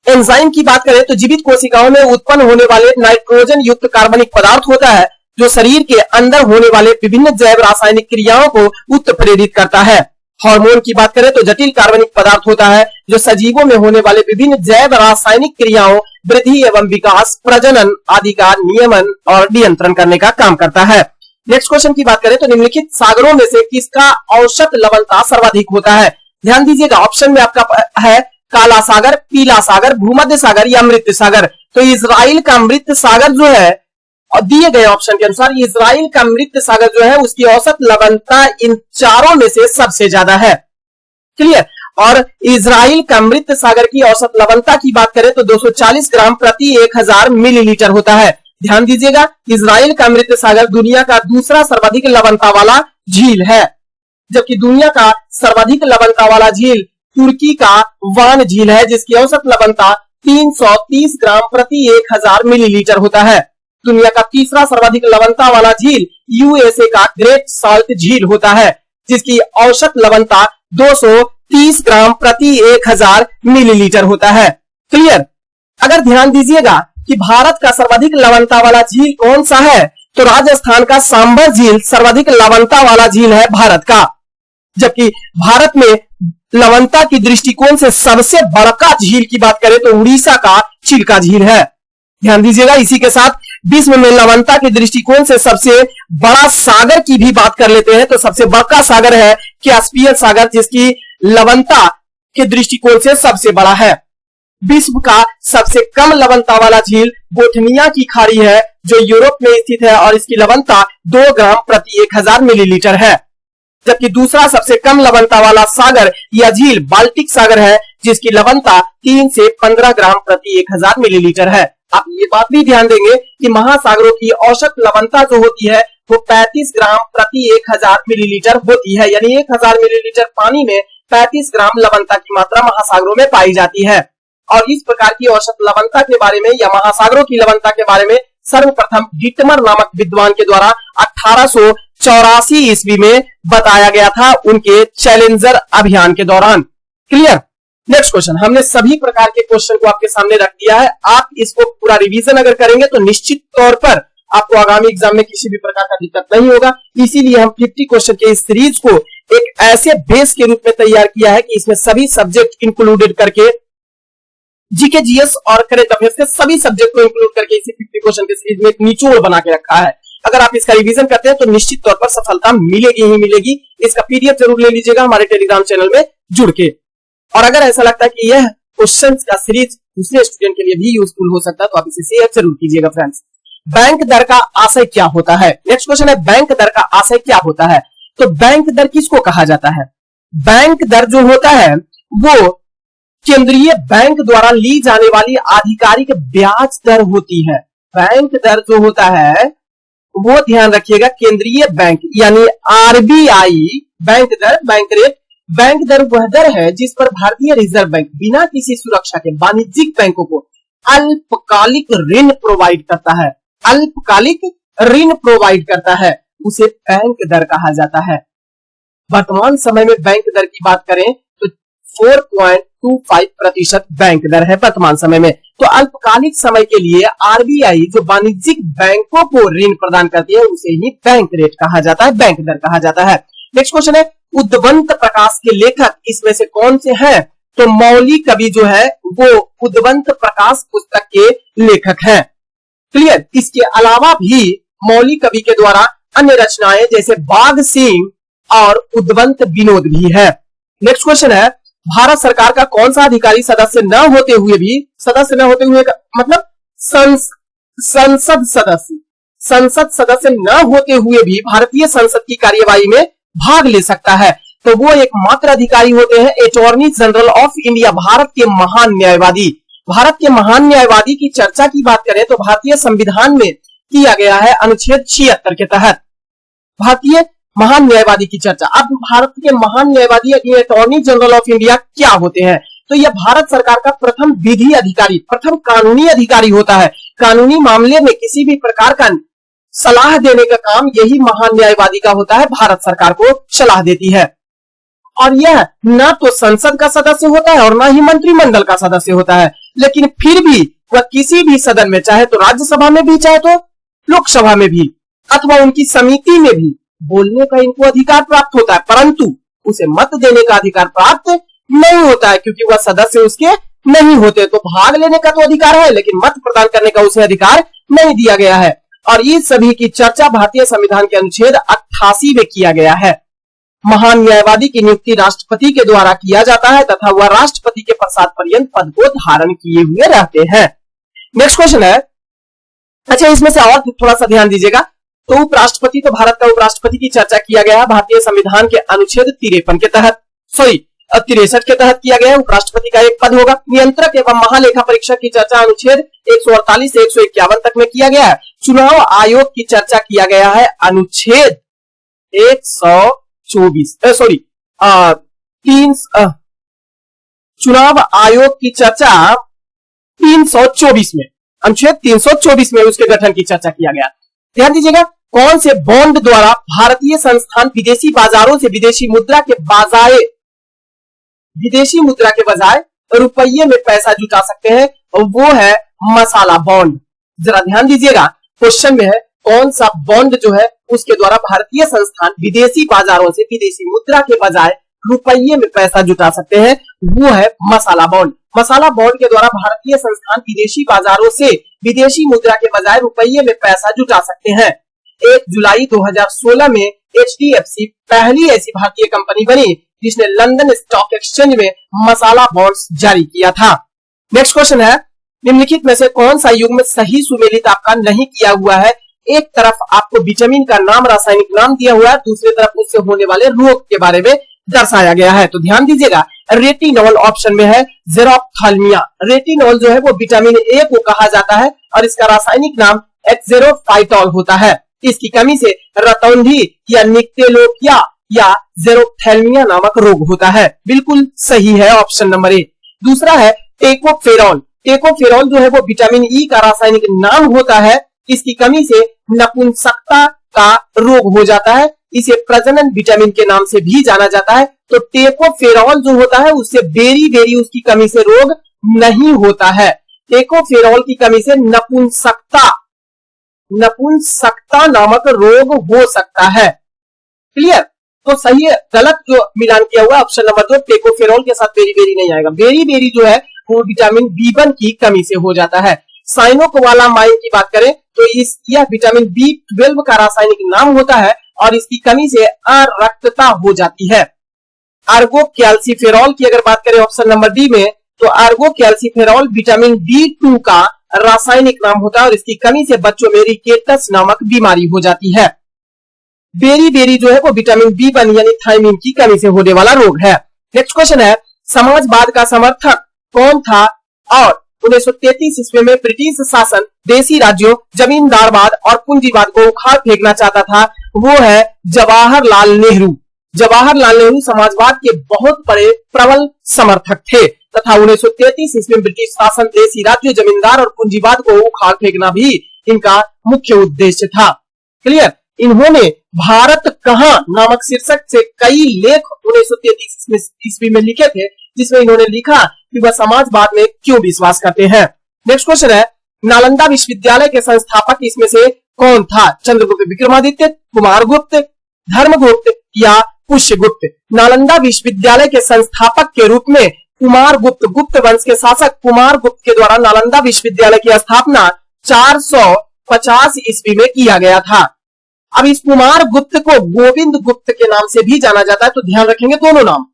एंजाइम की बात करें तो जीवित कोशिकाओं में उत्पन्न होने वाले नाइट्रोजन युक्त कार्बनिक पदार्थ होता है जो शरीर के अंदर होने वाले विभिन्न जैव रासायनिक क्रियाओं को उत्प्रेरित करता है। हार्मोन की बात करें तो जटिल कार्बनिक पदार्थ होता है जो सजीवों में होने वाले विभिन्न जैव रासायनिक क्रियाओं, वृद्धि एवं विकास, प्रजनन आदि का नियमन और नियंत्रण करने का काम करता है। नेक्स्ट क्वेश्चन की बात करें तो निम्नलिखित सागरों में से किसका औसत लवणता सर्वाधिक होता है? ध्यान दीजिएगा, ऑप्शन में आपका है काला सागर, पीला सागर, भूमध्य सागर या मृत सागर। तो इजराइल का मृत सागर जो है, और दिए गए ऑप्शन के अनुसार इजराइल का मृत सागर जो है उसकी औसत लवणता इन चारों में से सबसे ज्यादा है। क्लियर? और इजराइल का मृत सागर की औसत लवणता की बात करें तो 240 ग्राम प्रति 1000 मिलीलीटर होता है। ध्यान दीजिएगा, इजराइल का मृत सागर दुनिया का दूसरा सर्वाधिक लवणता वाला झील है, जबकि दुनिया का सर्वाधिक लवणता वाला झील तुर्की का वान झील है, जिसकी औसत लवणता 330 ग्राम प्रति 1000 मिलीलीटर होता है। दुनिया का तीसरा सर्वाधिक लवणता वाला झील यूएसए का ग्रेट साल्ट झील होता है, जिसकी औसत लवणता 230 ग्राम प्रति 1000 मिलीलीटर होता है। क्लियर? अगर ध्यान दीजिएगा कि भारत का सर्वाधिक लवणता वाला झील कौन सा है, तो राजस्थान का सांबर झील सर्वाधिक लवणता वाला झील है भारत का। जबकि भारत में लवणता की दृष्टिकोण से सबसे बड़ा झील की बात करें तो उड़ीसा का चिल्का झील है। ध्यान दीजिएगा। इसी के साथ विश्व में लवणता के दृष्टिकोण से सबसे बड़ा सागर की भी बात कर लेते हैं, तो सबसे बड़ा सागर है कैस्पियन सागर, जिसकी लवणता के दृष्टिकोण से सबसे बड़ा है। विश्व का सबसे कम लवणता वाला झील बोथनिया की खाड़ी है, जो यूरोप में स्थित है और इसकी लवणता 2 ग्राम प्रति 1000 मिलीलीटर है। जबकि दूसरा सबसे कम लवणता वाला सागर या झील बाल्टिक सागर है, जिसकी लवणता 3 से 15 ग्राम प्रति 1000 मिलीलीटर है। आप ये बात भी ध्यान देंगे कि महासागरों की औसत लवणता जो होती है वो 35 ग्राम प्रति 1000 मिलीलीटर होती है, यानी 1000 मिलीलीटर पानी में 35 ग्राम लवणता की मात्रा महासागरों में पाई जाती है। और इस प्रकार की औसत लवणता के बारे में या महासागरों की लवणता के बारे में सर्वप्रथम गिटमर नामक विद्वान के द्वारा 1884 ईस्वी में बताया गया था, उनके चैलेंजर अभियान के दौरान। क्लियर? नेक्स्ट क्वेश्चन, हमने सभी प्रकार के क्वेश्चन को आपके सामने रख दिया है। आप इसको पूरा रिवीजन अगर करेंगे तो निश्चित तौर पर आपको आगामी एग्जाम में किसी भी प्रकार का दिक्कत नहीं होगा। इसीलिए हम 50 क्वेश्चन के इस सीरीज को एक ऐसे बेस के रूप में तैयार किया है कि इसमें सभी सब्जेक्ट इंक्लूडेड करके, जीके जीएस और करंट अफेयर्स के सभी सब्जेक्ट को इंक्लूड करके इसी 50 क्वेश्चन के सीरीज में एक निचोड़ बना के रखा है। अगर आप इसका रिवीजन करते हैं तो निश्चित तौर पर सफलता मिलेगी ही मिलेगी। इसका पीडीएफ जरूर ले लीजिएगा हमारे टेलीग्राम चैनल में जुड़ के। और अगर ऐसा लगता है कि यह क्वेश्चन का सीरीज दूसरे स्टूडेंट के लिए भी यूजफुल हो सकता है तो आप इसे शेयर जरूर कीजिएगा फ्रेंड्स। बैंक दर का आशय क्या होता है? नेक्स्ट क्वेश्चन है, बैंक दर का आशय क्या होता है? तो बैंक दर किसको कहा जाता है? बैंक दर जो होता है वो केंद्रीय बैंक द्वारा ली जाने वाली आधिकारिक ब्याज दर होती है। बैंक दर जो होता है वो ध्यान रखिएगा, केंद्रीय बैंक यानी आरबीआई बैंक दर, बैंक रेट। बैंक दर वह दर है जिस पर भारतीय रिजर्व बैंक बिना किसी सुरक्षा के वाणिज्यिक बैंकों को अल्पकालिक ऋण प्रोवाइड करता है। अल्पकालिक ऋण प्रोवाइड करता है, उसे बैंक दर कहा जाता है। वर्तमान समय में बैंक दर की बात करें तो 4.25% बैंक दर है वर्तमान समय में। तो अल्पकालिक समय के लिए आरबीआई जो वाणिज्यिक बैंकों को ऋण प्रदान करती है उसे ही बैंक रेट कहा जाता है, बैंक दर कहा जाता है। नेक्स्ट क्वेश्चन है, उद्वंत प्रकाश के लेखक इसमें से कौन से हैं? तो मौली कवि जो है वो उद्वंत प्रकाश पुस्तक के लेखक हैं। क्लियर? इसके अलावा भी मौली कवि के द्वारा अन्य रचनाएं जैसे बाघ सिंह और उद्वंत विनोद भी है। नेक्स्ट क्वेश्चन है, भारत सरकार का कौन सा अधिकारी सदस्य न होते हुए मतलब संसद सदस्य न होते हुए भी भारतीय संसद की कार्यवाही में भाग ले सकता है? तो वो एकमात्र अधिकारी होते हैं attorney general of India, Bharat के महान न्यायवादी। भारत के महान न्यायवादी की चर्चा की बात करें तो भारतीय संविधान में किया गया है अनुच्छेद 76 के तहत भारतीय महान न्यायवादी की चर्चा। अब भारत के महान न्यायवादी अटॉर्नी जनरल ऑफ इंडिया क्या होते हैं? तो यह भारत सरकार का प्रथम विधि अधिकारी, प्रथम कानूनी अधिकारी होता है। कानूनी मामले में किसी भी प्रकार का सलाह देने का काम यही महान न्यायवादी का होता है, भारत सरकार को सलाह देती है। और यह न तो संसद का सदस्य होता है और न ही मंत्रिमंडल का सदस्य होता है, लेकिन फिर भी वह किसी भी सदन में, चाहे तो राज्यसभा में भी, चाहे तो लोकसभा में भी, अथवा उनकी समिति में भी बोलने का इनको अधिकार प्राप्त होता है, परंतु उसे मत देने का अधिकार प्राप्त नहीं होता है, क्योंकि वह सदस्य उसके नहीं होते। तो भाग लेने का तो अधिकार है, लेकिन मत प्रदान करने का उसे अधिकार नहीं दिया गया है। और ये सभी की चर्चा भारतीय संविधान के अनुच्छेद 88 में किया गया है। महान न्यायवादी की नियुक्ति राष्ट्रपति के द्वारा किया जाता है तथा वह राष्ट्रपति के प्रसाद पर्यंत पद को धारण किए हुए रहते हैं। नेक्स्ट क्वेश्चन है, अच्छा इसमें से और थोड़ा सा ध्यान दीजिएगा। तो उपराष्ट्रपति, तो भारत का उपराष्ट्रपति की चर्चा किया गया है भारतीय संविधान के अनुच्छेद 53 के तहत, 63 के तहत किया गया है। उपराष्ट्रपति का एक पद होगा। नियंत्रक एवं महालेखा परीक्षक की चर्चा अनुच्छेद 148 से 151 तक में किया गया है। चुनाव आयोग की चर्चा किया गया है अनुच्छेद 124 चुनाव आयोग की चर्चा 324 में, अनुच्छेद 324 में उसके गठन की चर्चा किया गया। ध्यान दीजिएगा, कौन से बॉन्ड द्वारा भारतीय संस्थान विदेशी बाजारों से विदेशी मुद्रा के बजाय रुपये में पैसा जुटा सकते हैं, और वो है मसाला बॉन्ड। जरा ध्यान दीजिएगा, क्वेश्चन में है कौन सा बॉन्ड जो है उसके द्वारा भारतीय संस्थान विदेशी बाजारों से विदेशी मुद्रा के बजाय रुपये में पैसा जुटा सकते हैं, वो है मसाला बॉन्ड। मसाला बॉन्ड के द्वारा भारतीय संस्थान विदेशी बाजारों से विदेशी मुद्रा के बजाय रुपये में पैसा जुटा सकते हैं। 1 जुलाई 2016 में HDFC पहली ऐसी भारतीय कंपनी बनी जिसने लंदन स्टॉक एक्सचेंज में मसाला बॉन्ड्स जारी किया था। नेक्स्ट क्वेश्चन है, निम्नलिखित में से कौन सा युग्म सही सुमेलित आपका नहीं किया हुआ है? एक तरफ आपको विटामिन का नाम, रासायनिक नाम दिया हुआ है, दूसरी तरफ उससे होने वाले रोग के बारे में दर्शाया गया है। तो ध्यान दीजिएगा, रेटिनॉल ऑप्शन में है जेरोफ्थाल्मिया। रेटिनॉल जो है वो विटामिन ए को कहा जाता है और इसका रासायनिक नाम एक्सेरोफाइटॉल होता है। इसकी कमी से रतौंधी या निक्टेलोपिया या जेरोफ्थैल्मिया नामक रोग होता है। बिल्कुल सही है ऑप्शन नंबर ए। दूसरा है टेकोफेरॉल। टेकोफेरॉल जो है वो विटामिन ई का रासायनिक नाम होता है। इसकी कमी से नपुंसकता का रोग हो जाता है। इसे प्रजनन विटामिन के नाम से भी जाना जाता है। तो टेकोफेरॉल जो होता है उससे बेरी उसकी कमी से रोग नहीं होता है। टेकोफेरॉल की कमी से नपुंसकता नामक रोग हो सकता है। क्लियर? तो सही है, गलत जो मिलान किया हुआ ऑप्शन नंबर 2, टेकोफेरॉल के साथ बेरी नहीं आएगा। बेरी जो है वो विटामिन B1 की कमी से हो जाता है। साइनोकोबालामाइन की बात करें तो यह विटामिन B12 का रासायनिक नाम होता है और इसकी कमी से अरक्तता हो जाती है। आर्गोकैल्सिफेरॉल की अगर बात करें ऑप्शन नंबर डी में, तो आर्गोकैल्सिफेरॉल विटामिन B2 का रासायनिक नाम होता है और इसकी कमी से बच्चों में रिकेटस नामक बीमारी हो जाती है। बेरी जो है वो विटामिन B1 यानी थायमिन की कमी से होने वाला रोग है। नेक्स्ट क्वेश्चन है, समाजवाद का समर्थक कौन था और 1933 ईस्वी में ब्रिटिश शासन देसी राज्यों, जमींदारवाद और पूंजीवाद को उखाड़ फेंकना चाहता था? वो है जवाहरलाल नेहरू। जवाहरलाल नेहरू समाजवाद के बहुत बड़े प्रबल समर्थक थे तथा 1933 ईस्वी में ब्रिटिश शासन देसी राज्यों, जमींदार और पूंजीवाद को उखाड़ फेंकना भी इनका मुख्य उद्देश्य था। क्लियर? इन्होंने भारत कहां नामक शीर्षक से कई लेख 1933 ईस्वी में लिखे थे, जिसमें इन्होंने लिखा कि वह समाजवाद में क्यों विश्वास करते हैं। नेक्स्ट क्वेश्चन है, नालंदा विश्वविद्यालय के संस्थापक इसमें से कौन था? चंद्रगुप्त विक्रमादित्य, कुमारगुप्त, धर्मगुप्त या पुष्यगुप्त? नालंदा विश्वविद्यालय के संस्थापक के रूप में कुमारगुप्त, गुप्त वंश के शासक कुमारगुप्त के द्वारा नालंदा विश्वविद्यालय की स्थापना 450 ईस्वी में किया गया था। अब इस कुमारगुप्त को गोविंद गुप्त के नाम से भी जाना जाता है, तो ध्यान रखेंगे दोनों नाम।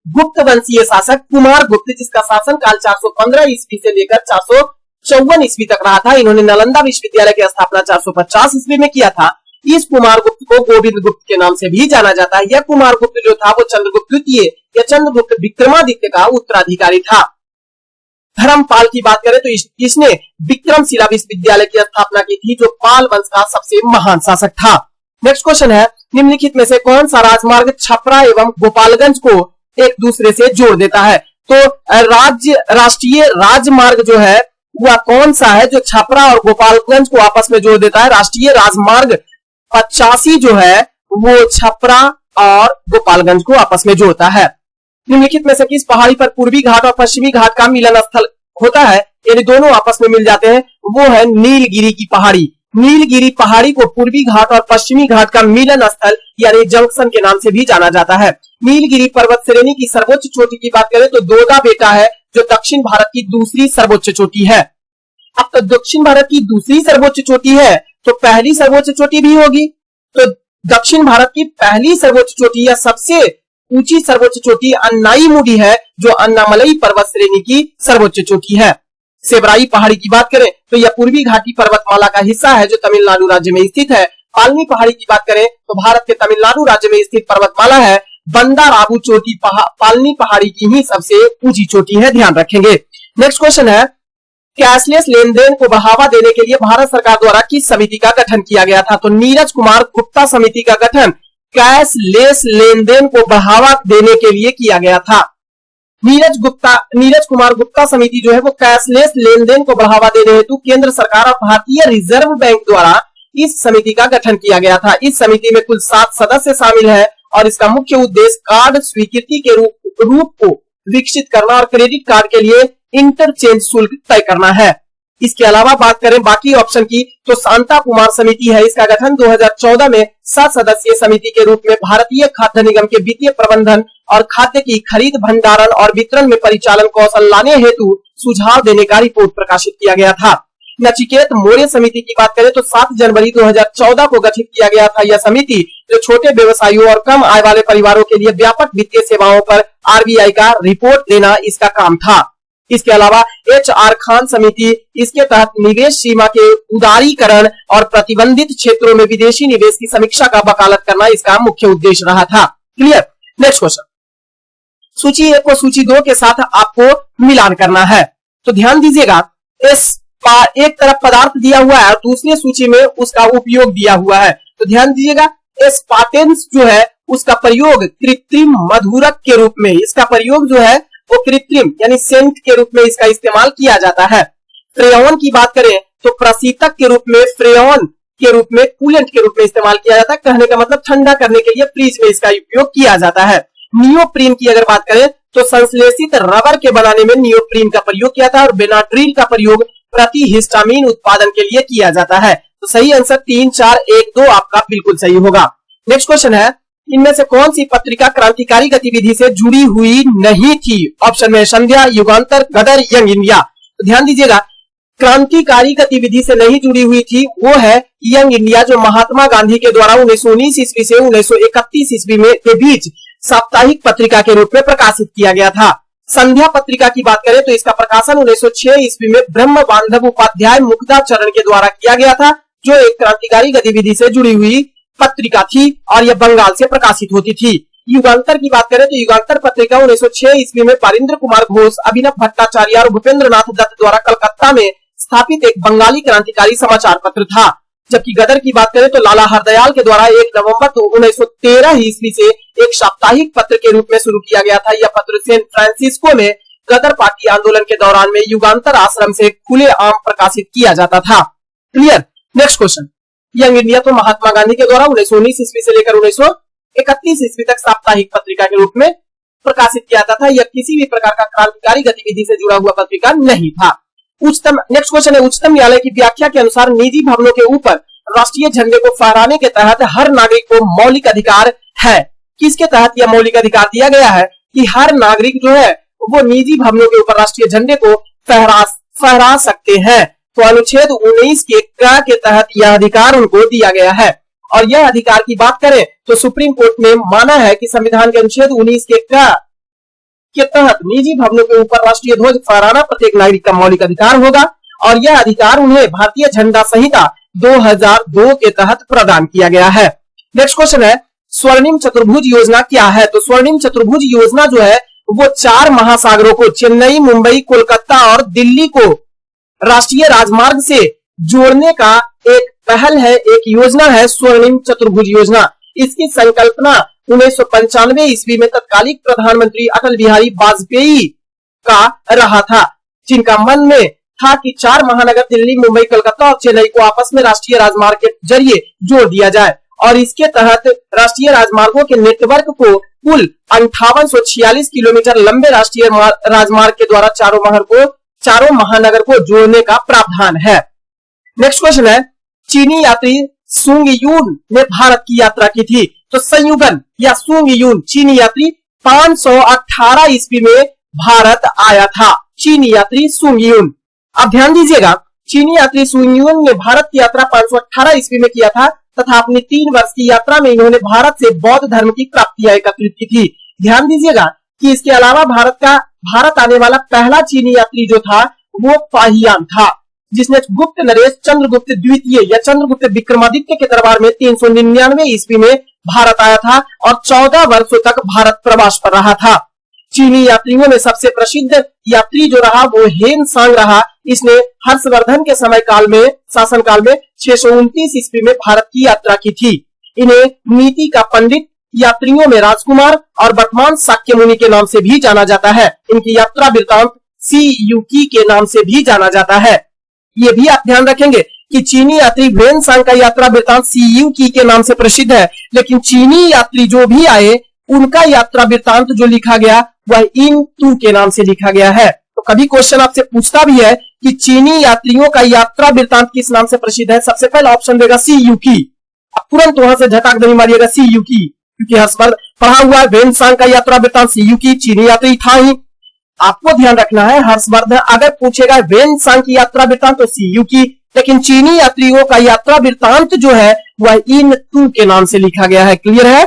गुप्त वंशीय शासक कुमारगुप्त, जिसका शासन काल 415 ईस्वी से लेकर 454 ईस्वी तक रहा था। इन्होंने नालंदा विश्वविद्यालय की स्थापना 450 ईस्वी में किया था। इस कुमारगुप्त को गोविंद गुप्त के नाम से भी जाना जाता है। यह कुमारगुप्त जो था वो चंद्रगुप्त द्वितीय या चंद्रगुप्त विक्रमादित्य का उत्तराधिकारी था। धर्मपाल की बात करें तो इसने विक्रमशिला विश्वविद्यालय की स्थापना की थी, जो पाल वंश का सबसे महान शासक था। नेक्स्ट क्वेश्चन है, निम्नलिखित में से कौन सा राजमार्ग छपरा एवं गोपालगंज को एक दूसरे से जोड़ देता है? तो राष्ट्रीय राजमार्ग जो है वह कौन सा है जो छपरा और गोपालगंज को आपस में जोड़ देता है? राष्ट्रीय राजमार्ग 85 जो है वो छपरा और गोपालगंज को आपस में जोड़ता है। निम्नलिखित में से किस पहाड़ी पर पूर्वी घाट और पश्चिमी घाट का मिलन स्थल होता है, यानी दोनों आपस में मिल जाते हैं? वो है नीलगिरी की पहाड़ी। नीलगिरी पहाड़ी को पूर्वी घाट और पश्चिमी घाट का मिलन स्थल यानी जंक्शन के नाम से भी जाना जाता है। नीलगिरी पर्वत श्रेणी की सर्वोच्च चोटी की बात करें तो दोदा बेटा है, जो दक्षिण भारत की दूसरी सर्वोच्च चोटी है। अब तो दक्षिण भारत की दूसरी सर्वोच्च चोटी है तो पहली सर्वोच्च चोटी भी होगी। तो दक्षिण भारत की पहली सर्वोच्च चोटी या सबसे ऊंची सर्वोच्च चोटी अन्नाईमुडी है, जो अन्नामलई पर्वत श्रेणी की सर्वोच्च चोटी है। सेबराई पहाड़ी की बात करें तो यह पूर्वी घाटी पर्वतमाला का हिस्सा है, जो तमिलनाडु राज्य में स्थित है। पालनी पहाड़ी की बात करें तो भारत के तमिलनाडु राज्य में स्थित पर्वतमाला है। बंदाराबू चोटी पालनी पहाड़ी की ही सबसे ऊंची चोटी है, ध्यान रखेंगे। नेक्स्ट क्वेश्चन है, कैशलेस लेन देन को बढ़ावा देने के लिए भारत सरकार द्वारा किस समिति का गठन किया गया था? तो नीरज कुमार गुप्ता समिति का गठन कैशलेस लेन देन को बढ़ावा देने के लिए किया गया था। नीरज कुमार गुप्ता समिति जो है वो कैशलेस लेन देन को बढ़ावा देने हेतु केंद्र सरकार और भारतीय रिजर्व बैंक द्वारा इस समिति का गठन किया गया था। इस समिति में कुल 7 सदस्य शामिल है और इसका मुख्य उद्देश्य कार्ड स्वीकृति के रूप को विकसित करना और क्रेडिट कार्ड के लिए इंटरचेंज शुल्क तय करना है। इसके अलावा बात करें बाकी ऑप्शन की तो शांता कुमार समिति है। इसका गठन 2014 में 7 सदस्यीय समिति के रूप में भारतीय खाद्य निगम के वित्तीय प्रबंधन और खाद्य की खरीद, भंडारण और वितरण में परिचालन कौशल लाने हेतु सुझाव देने का रिपोर्ट प्रकाशित किया गया था। नचिकेत मौर्य समिति की बात करें तो 7 जनवरी 2014 को गठित किया गया था। यह समिति जो छोटे व्यवसायियों और कम आय वाले परिवारों के लिए व्यापक वित्तीय सेवाओं पर आरबीआई का रिपोर्ट देना इसका काम था। इसके अलावा HR खान समिति, इसके तहत निवेश सीमा के उदारीकरण और प्रतिबंधित क्षेत्रों में विदेशी निवेश की समीक्षा का वकालत करना इसका मुख्य उद्देश्य रहा था। क्लियर। नेक्स्ट क्वेश्चन, सूची 1 को सूची 2 के साथ आपको मिलान करना है। तो ध्यान दीजिएगा, एक तरफ पदार्थ दिया हुआ है और दूसरी सूची में उसका उपयोग दिया हुआ है। तो ध्यान दीजिएगा, एस्पार्टेंस जो है उसका प्रयोग कृत्रिम मधुरक के रूप में, इसका प्रयोग जो है वो कृत्रिम यानी सेंट के रूप में इसका इस्तेमाल किया जाता है। फ्रेयॉन की बात करें तो प्रशीतक के रूप में, फ्रेयॉन के रूप में, कूलेंट के रूप में इस्तेमाल किया जाता है। कहने का मतलब ठंडा करने के लिए फ्रिज में इसका उपयोग किया जाता है। नियोप्रीन की अगर बात करें तो संश्लेषित रबर के बनाने में नियोप्रीन का प्रयोग किया था और बेनाड्रिल का प्रयोग प्रतिहिस्टामीन उत्पादन के लिए किया जाता है। तो सही आंसर 3, 4, 1, 2 आपका बिल्कुल सही होगा। नेक्स्ट क्वेश्चन है, इनमें से कौन सी पत्रिका क्रांतिकारी गतिविधि से जुड़ी हुई नहीं थी? ऑप्शन में संध्या, युगांतर, गदर, यंग इंडिया। तो ध्यान दीजिएगा, क्रांतिकारी गतिविधि से नहीं जुड़ी हुई थी वो है यंग इंडिया, जो महात्मा गांधी के द्वारा 1919 ईस्वी से 1931 ईस्वी में के बीच साप्ताहिक पत्रिका के रूप में प्रकाशित किया गया था। संध्या पत्रिका की बात करें तो इसका प्रकाशन 1906 ईस्वी में ब्रह्म बांधव उपाध्याय मुक्ताचरण के द्वारा किया गया था, जो एक क्रांतिकारी गतिविधि से जुड़ी हुई पत्रिका थी और यह बंगाल से प्रकाशित होती थी। युगांतर की बात करें तो युगांतर पत्रिका 1906 ईस्वी में पारिंद्र कुमार घोष, अभिनव भट्टाचार्य और भूपेंद्र नाथ दत्त द्वारा कलकत्ता में स्थापित एक बंगाली क्रांतिकारी समाचार पत्र था। जबकि गदर की बात करें तो लाला हरदयाल के द्वारा 1 नवंबर 1913 ईस्वी से एक साप्ताहिक पत्र के रूप में शुरू किया गया था। यह पत्र सैन फ्रांसिस्को में गदर पार्टी आंदोलन के दौरान में युगांतर आश्रम से खुले आम प्रकाशित किया जाता था। Clear. Next question, young India तो महात्मा गांधी के द्वारा 1919 ईस्वी से लेकर 1931 ईस्वी तक साप्ताहिक पत्रिका के रूप में प्रकाशित किया जाता था। यह किसी भी प्रकार का क्रांतिकारी गतिविधि से जुड़ा हुआ पत्रिका नहीं था। नेक्स्ट क्वेश्चन है, उच्चतम न्यायालय की व्याख्या के अनुसार निजी भवनों के ऊपर राष्ट्रीय झंडे को फहराने के तहत हर नागरिक को मौलिक अधिकार है। किसके तहत यह मौलिक अधिकार दिया गया है कि हर नागरिक जो है वो निजी भवनों के ऊपर राष्ट्रीय झंडे को फहरा सकते हैं। तो अनुच्छेद 19 के तहत यह अधिकार उनको दिया गया है। और यह अधिकार की बात करें तो सुप्रीम कोर्ट ने माना है कि संविधान के अनुच्छेद 19 के तहत निजी भवनों के ऊपर राष्ट्रीय ध्वज फहराना प्रत्येक नागरिक का मौलिक अधिकार होगा और यह अधिकार उन्हें भारतीय झंडा संहिता 2002 के तहत प्रदान किया गया है। नेक्स्ट क्वेश्चन है, स्वर्णिम चतुर्भुज योजना क्या है? तो स्वर्णिम चतुर्भुज योजना जो है वो 4 महासागरों को, चेन्नई, मुंबई, कोलकाता और दिल्ली को राष्ट्रीय राजमार्ग से जोड़ने का एक पहल है, एक योजना है स्वर्णिम चतुर्भुज योजना। इसकी संकल्पना 1995 ईस्वी में तत्कालीन प्रधानमंत्री अटल बिहारी वाजपेयी का रहा था, जिनका मन में था कि 4 महानगर दिल्ली, मुंबई, कोलकाता और चेन्नई को आपस में राष्ट्रीय राजमार्ग के जरिए जोड़ दिया जाए और इसके तहत राष्ट्रीय राजमार्गों के नेटवर्क को कुल 5846 किलोमीटर लंबे राष्ट्रीय राजमार्ग के द्वारा चारों महानगर को जोड़ने का प्रावधान है। नेक्स्ट क्वेश्चन है, चीनी यात्री सुंग यून ने भारत की यात्रा की थी। तो संयुगन या सुंग यून चीनी यात्री 518 ईस्वी में भारत आया था। चीनी यात्री सुंग यून, अब ध्यान दीजिएगा, चीनी यात्री सुंग यून ने भारत की यात्रा 518 ईस्वी में किया था तथा अपनी 3 वर्ष की यात्रा में इन्होंने भारत से बौद्ध धर्म की प्राप्तियां एकत्रित की थी। ध्यान दीजिएगा कि इसके अलावा भारत आने वाला पहला चीनी यात्री जो था वो फाहियान था, जिसने गुप्त नरेश चंद्रगुप्त द्वितीय या चंद्रगुप्त विक्रमादित्य के दरबार में 399 ईस्वी में भारत आया था और 14 वर्षों तक भारत प्रवास पर रहा था। चीनी यात्रियों में सबसे प्रसिद्ध यात्री जो रहा वो हेन सांग रहा। इसने हर्षवर्धन के शासनकाल में 629 ईस्वी में भारत की यात्रा की थी। इन्हें नीति का पंडित यात्रियों में राजकुमार और वर्तमान शाक्य मुनि के नाम से भी जाना जाता है। इनकी यात्रा वृत्तांत सी युकी के नाम से भी जाना जाता है। ये भी आप ध्यान रखेंगे कि चीनी यात्री वेन सांग का यात्रा वृत्तांत सी युकी के नाम से प्रसिद्ध है, लेकिन चीनी यात्री जो भी आए उनका यात्रा वृत्तांत जो लिखा गया वह इन तू के नाम से लिखा गया है। तो कभी क्वेश्चन आपसे पूछता भी है कि चीनी यात्रियों का यात्रा वृत्तांत किस नाम से प्रसिद्ध है, सबसे पहला ऑप्शन देगा सी युकी। अब तुरंत वहां से झटाक दनी मारिएगा सी युकी, क्योंकि हर्षवर्धन पढ़ा हुआ है वेन सांग का यात्रा वृत्तांत सी युकी, चीनी यात्री था ही। आपको ध्यान रखना है हर्षवर्धन अगर पूछेगा वेन सांग की यात्रा वृत्तांत तो सी युकी, लेकिन चीनी यात्रियों का यात्रा वृत्तांत जो है वह इन तू के नाम से लिखा गया है। क्लियर है।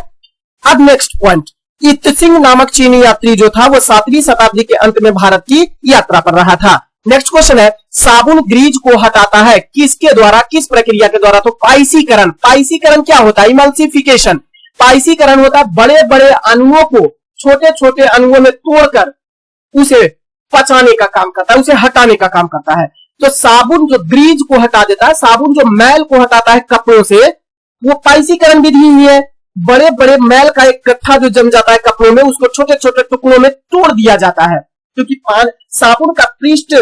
अब नेक्स्ट पॉइंट, इत्सिंग नामक चीनी यात्री जो था वो 7वीं शताब्दी के अंत में भारत की यात्रा पर रहा था। नेक्स्ट क्वेश्चन है, साबुन ग्रीज को हटाता है किसके द्वारा, किस प्रक्रिया के द्वारा, तो पाइसीकरण। पाइसीकरण क्या होता है, इमल्सिफिकेशन। पाइसीकरण होता है बड़े बड़े अणुओं को छोटे छोटे अणुओं में तोड़कर उसे पचाने का काम करता है, उसे हटाने का काम करता है। तो साबुन जो ग्रीज को हटा देता है, साबुन जो मैल को हटाता है कपड़ों से, वो पाइसीकरण विधि ही है। बड़े बड़े मैल का एक गट्ठा जो जम जाता है कपड़ों में, उसको छोटे छोटे टुकड़ों में तोड़ दिया जाता है, क्योंकि साबुन का पृष्ठ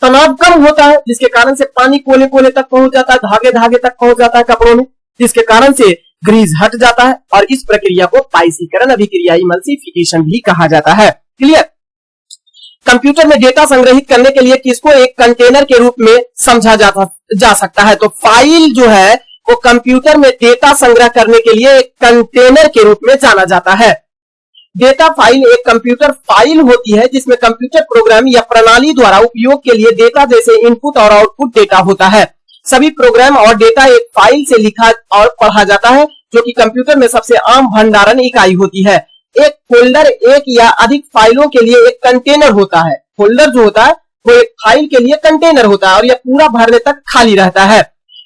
तनाव कम होता है, जिसके कारण से पानी कोने कोने तक पहुंच जाता है, धागे धागे तक पहुंच जाता है कपड़ों में, जिसके कारण से ग्रीज हट जाता है। और इस प्रक्रिया को पाइसीकरण अभिक्रिया इमल्सिफिकेशन भी कहा जाता है। क्लियर। कंप्यूटर में डेटा संग्रहित करने के लिए किसको एक कंटेनर के रूप में समझा जा सकता है, तो फाइल जो है वो कंप्यूटर में डेटा संग्रह करने के लिए एक कंटेनर के रूप में जाना जाता है। डेटा फाइल एक कंप्यूटर फाइल होती है जिसमें कंप्यूटर प्रोग्राम या प्रणाली द्वारा उपयोग के लिए डेटा जैसे इनपुट और आउटपुट डेटा होता है। सभी प्रोग्राम और डेटा एक फाइल से लिखा और पढ़ा जाता है, जो कि कंप्यूटर में सबसे आम भंडारण इकाई होती है। एक फोल्डर एक या अधिक फाइलों के लिए एक कंटेनर होता है। फोल्डर जो होता है वो एक फाइल के लिए कंटेनर होता है और यह पूरा भरने तक खाली रहता है।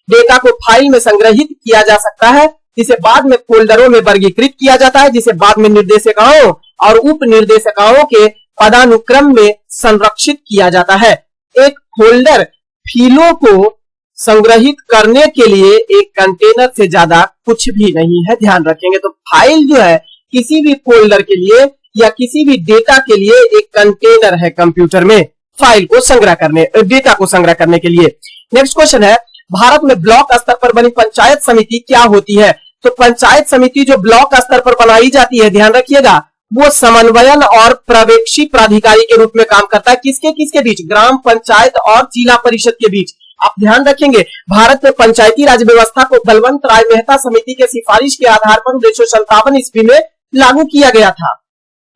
डेटा को फाइल में संग्रहित किया जा सकता है, जिसे बाद में फोल्डरों में वर्गीकृत किया जाता है, जिसे बाद में निर्देशिकाओं और उप निर्देशिकाओं के पदानुक्रम में संरक्षित किया जाता है। एक फोल्डर फाइलों को संग्रहित करने के लिए एक कंटेनर से ज्यादा कुछ भी नहीं है, ध्यान रखेंगे। तो फाइल जो है किसी भी फोल्डर के लिए या किसी भी डेटा के लिए एक कंटेनर है कंप्यूटर में, फाइल को संग्रह करने, डेटा को संग्रह करने के लिए। नेक्स्ट क्वेश्चन है, भारत में ब्लॉक स्तर पर बनी पंचायत समिति क्या होती है, तो पंचायत समिति जो ब्लॉक स्तर पर बनाई जाती है, ध्यान रखिएगा, वो समन्वयन और पर्यवेक्षी प्राधिकारी के रूप में काम करता है। किसके किसके बीच, ग्राम पंचायत और जिला परिषद के बीच। आप ध्यान रखेंगे भारत में पंचायती राज व्यवस्था को बलवंत राय मेहता समिति के सिफारिश के आधार पर 1957 ईस्वी में लागू किया गया था,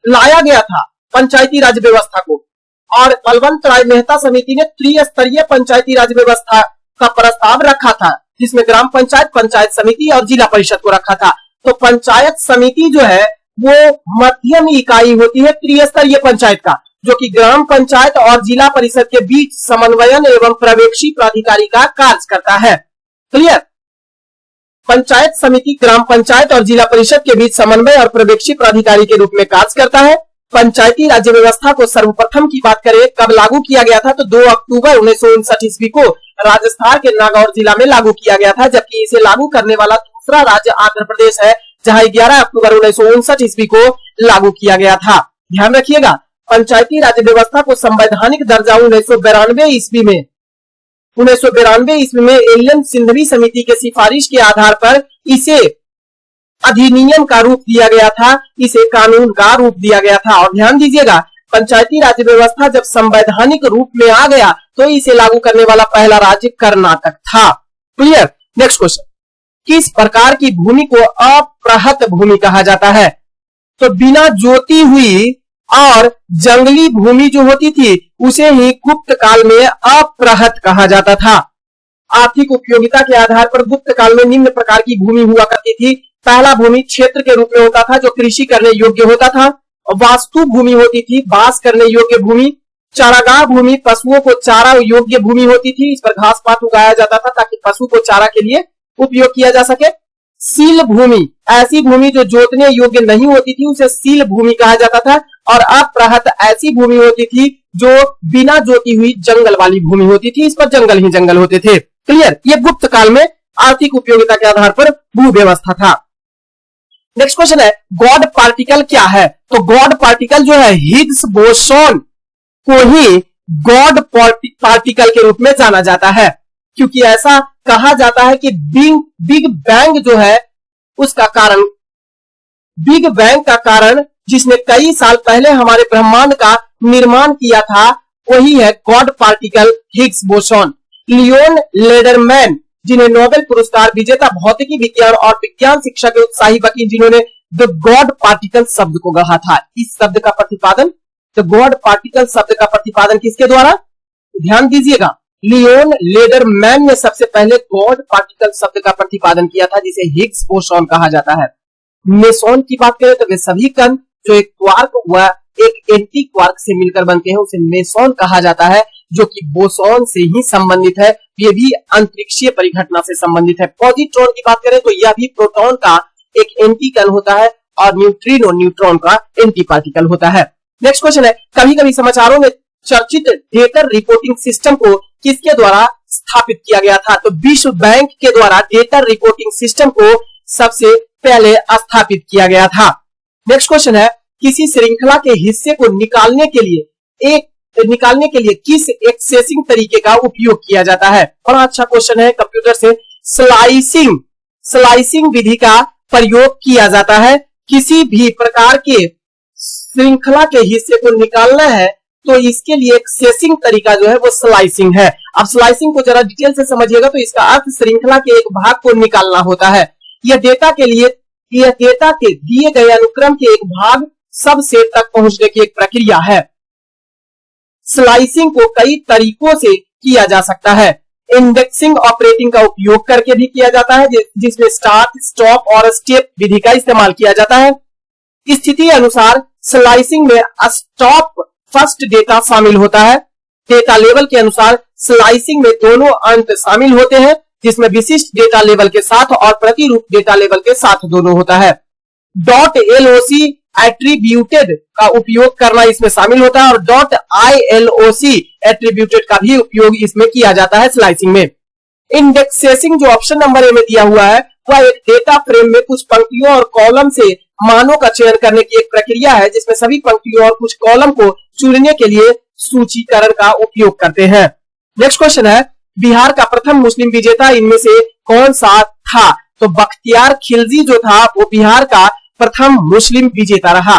लाया गया था पंचायती राज व्यवस्था को। और बलवंत राय मेहता समिति ने त्रिस्तरीय पंचायती राज व्यवस्था का प्रस्ताव रखा था, जिसमें ग्राम पंचायत, पंचायत समिति और जिला परिषद को रखा था। तो पंचायत समिति जो है वो मध्यम इकाई होती है त्रिस्तरीय पंचायत का, जो कि ग्राम पंचायत और जिला परिषद के बीच समन्वयन एवं पर्यवेक्षी प्राधिकारी का कार्य करता है। क्लियर। पंचायत समिति ग्राम पंचायत और जिला परिषद के बीच समन्वय और पर्यवेक्षी प्राधिकारी के रूप में कार्य करता है। पंचायती राज्य व्यवस्था को सर्वप्रथम की बात करें कब लागू किया गया था, तो 2 अक्टूबर 1959 ईस्वी को राजस्थान के नागौर जिला में लागू किया गया था, जबकि इसे लागू करने वाला दूसरा राज्य आंध्र प्रदेश है, जहां 11 अक्टूबर 1959 ईस्वी को लागू किया गया था। ध्यान रखिएगा, पंचायती राज्य व्यवस्था को संवैधानिक दर्जा 1992 ईस्वी में एलियन सिंधवी समिति के सिफारिश के आधार पर इसे अधिनियम का रूप दिया गया था, इसे कानून का रूप दिया गया था। और ध्यान दीजिएगा, पंचायती राज्य व्यवस्था जब संवैधानिक रूप में आ गया तो इसे लागू करने वाला पहला राज्य कर्नाटक था। क्लियर। नेक्स्ट क्वेश्चन, किस प्रकार की भूमि को अप्रहत भूमि कहा जाता है, तो बिना जोती हुई और जंगली भूमि जो होती थी उसे ही गुप्त काल में अप्रहत कहा जाता था। आर्थिक उपयोगिता के आधार पर गुप्त काल में निम्न प्रकार की भूमि हुआ करती थी। पहला भूमि क्षेत्र के रूप में होता था, जो कृषि करने योग्य होता था। वास्तु भूमि होती थी, बास करने योग्य भूमि। चारागाह भूमि पशुओं को चारा योग्य भूमि होती थी, इस पर घास पात उगाया जाता था ताकि पशु को चारा के लिए उपयोग किया जा सके। सील भूमि, ऐसी भूमि जो जोतने योग्य नहीं होती थी, उसे सील भूमि कहा जाता था। और अप्रहत ऐसी भूमि होती थी जो बिना जोती हुई जंगल वाली भूमि होती थी, इस पर जंगल ही जंगल होते थे। क्लियर। ये गुप्त काल में आर्थिक उपयोगिता के आधार पर भू व्यवस्था था। नेक्स्ट क्वेश्चन है गॉड पार्टिकल क्या है? तो गॉड पार्टिकल जो है हिग्स बोसोन को ही गॉड पार्टिकल के रूप में जाना जाता है, क्योंकि ऐसा कहा जाता है कि बिग बैंग जो है उसका कारण, बिग बैंग का कारण जिसने कई साल पहले हमारे ब्रह्मांड का निर्माण किया था वही है God particle Higgs boson. Leon Lederman जिन्हें नोबेल पुरस्कार विजेता भौतिकी विज्ञान और विज्ञान शिक्षा के उत्साही वकील जिन्होंने द गॉड पार्टिकल शब्द को गढ़ा था, इस शब्द का प्रतिपादन, द गॉड पार्टिकल शब्द का प्रतिपादन किसके द्वारा? ध्यान दीजिएगा, लियोन लेडरमैन ने सबसे पहले गॉड पार्टिकल शब्द का प्रतिपादन किया था जिसे हिग्स बोसोन कहा जाता है। मेसोन की बात करें तो वे सभी कण जो एक क्वार्क हुआ एक एंटी क्वार्क से मिलकर बनते हैं उसे मेसोन कहा जाता है, जो कि बोसोन से ही संबंधित है, ये भी अंतरिक्षीय परिघटना से संबंधित है। पॉजिट्रॉन की बात करें तो यह भी प्रोटॉन का एक एंटी कण होता है और न्यूट्रिनो न्यूट्रॉन का एंटी पार्टिकल होता है। नेक्स्ट क्वेश्चन है कभी कभी समाचारों में चर्चित डेटा रिपोर्टिंग सिस्टम को किसके द्वारा स्थापित किया गया था? तो विश्व बैंक के द्वारा डेटा रिपोर्टिंग सिस्टम को सबसे पहले स्थापित किया गया था। नेक्स्ट क्वेश्चन है किसी श्रृंखला के हिस्से को निकालने के लिए किस एक्सेसिंग तरीके का उपयोग किया जाता है? बड़ा अच्छा क्वेश्चन है कंप्यूटर से। स्लाइसिंग विधि का प्रयोग किया जाता है। किसी भी प्रकार के श्रृंखला के हिस्से को निकालना है तो इसके लिए एक्सेसिंग तरीका जो है वो स्लाइसिंग है। अब स्लाइसिंग को जरा डिटेल से समझिएगा तो इसका अर्थ श्रृंखला के एक भाग को निकालना होता है। यह डेटा के दिए गए अनुक्रम के एक भाग सब सेट तक पहुंचने की एक प्रक्रिया है। स्लाइसिंग को कई तरीकों से किया जा सकता है। इंडेक्सिंग ऑपरेटिंग का उपयोग करके भी किया जाता है जिसमें स्टार्ट, स्टॉप और स्टेप विधि का इस्तेमाल किया जाता है। स्थिति अनुसार स्लाइसिंग में स्टॉप फर्स्ट डेटा शामिल होता है। डेटा लेवल के अनुसार स्लाइसिंग में दोनों अंत शामिल होते हैं जिसमें विशिष्ट डेटा लेवल के साथ और प्रतिरूप डेटा लेवल के साथ दोनों होता है। .loc एट्रीब्यूटेड का उपयोग करना इसमें शामिल होता है और .iloc एट्रीब्यूटेड का भी उपयोग इसमें किया जाता है स्लाइसिंग में। इंडेक्सेसिंग जो ऑप्शन नंबर ए में दिया हुआ है वह एक डेटा फ्रेम में कुछ पंक्तियों और कॉलम से मानों का चयन करने की एक प्रक्रिया है जिसमें सभी पंक्तियों और कुछ कॉलम को चुनने के लिए सूचीकरण का उपयोग करते हैं। नेक्स्ट क्वेश्चन है बिहार का प्रथम मुस्लिम विजेता इनमें से कौन सा था? तो बख्तियार खिलजी जो था वो बिहार का प्रथम मुस्लिम विजेता रहा।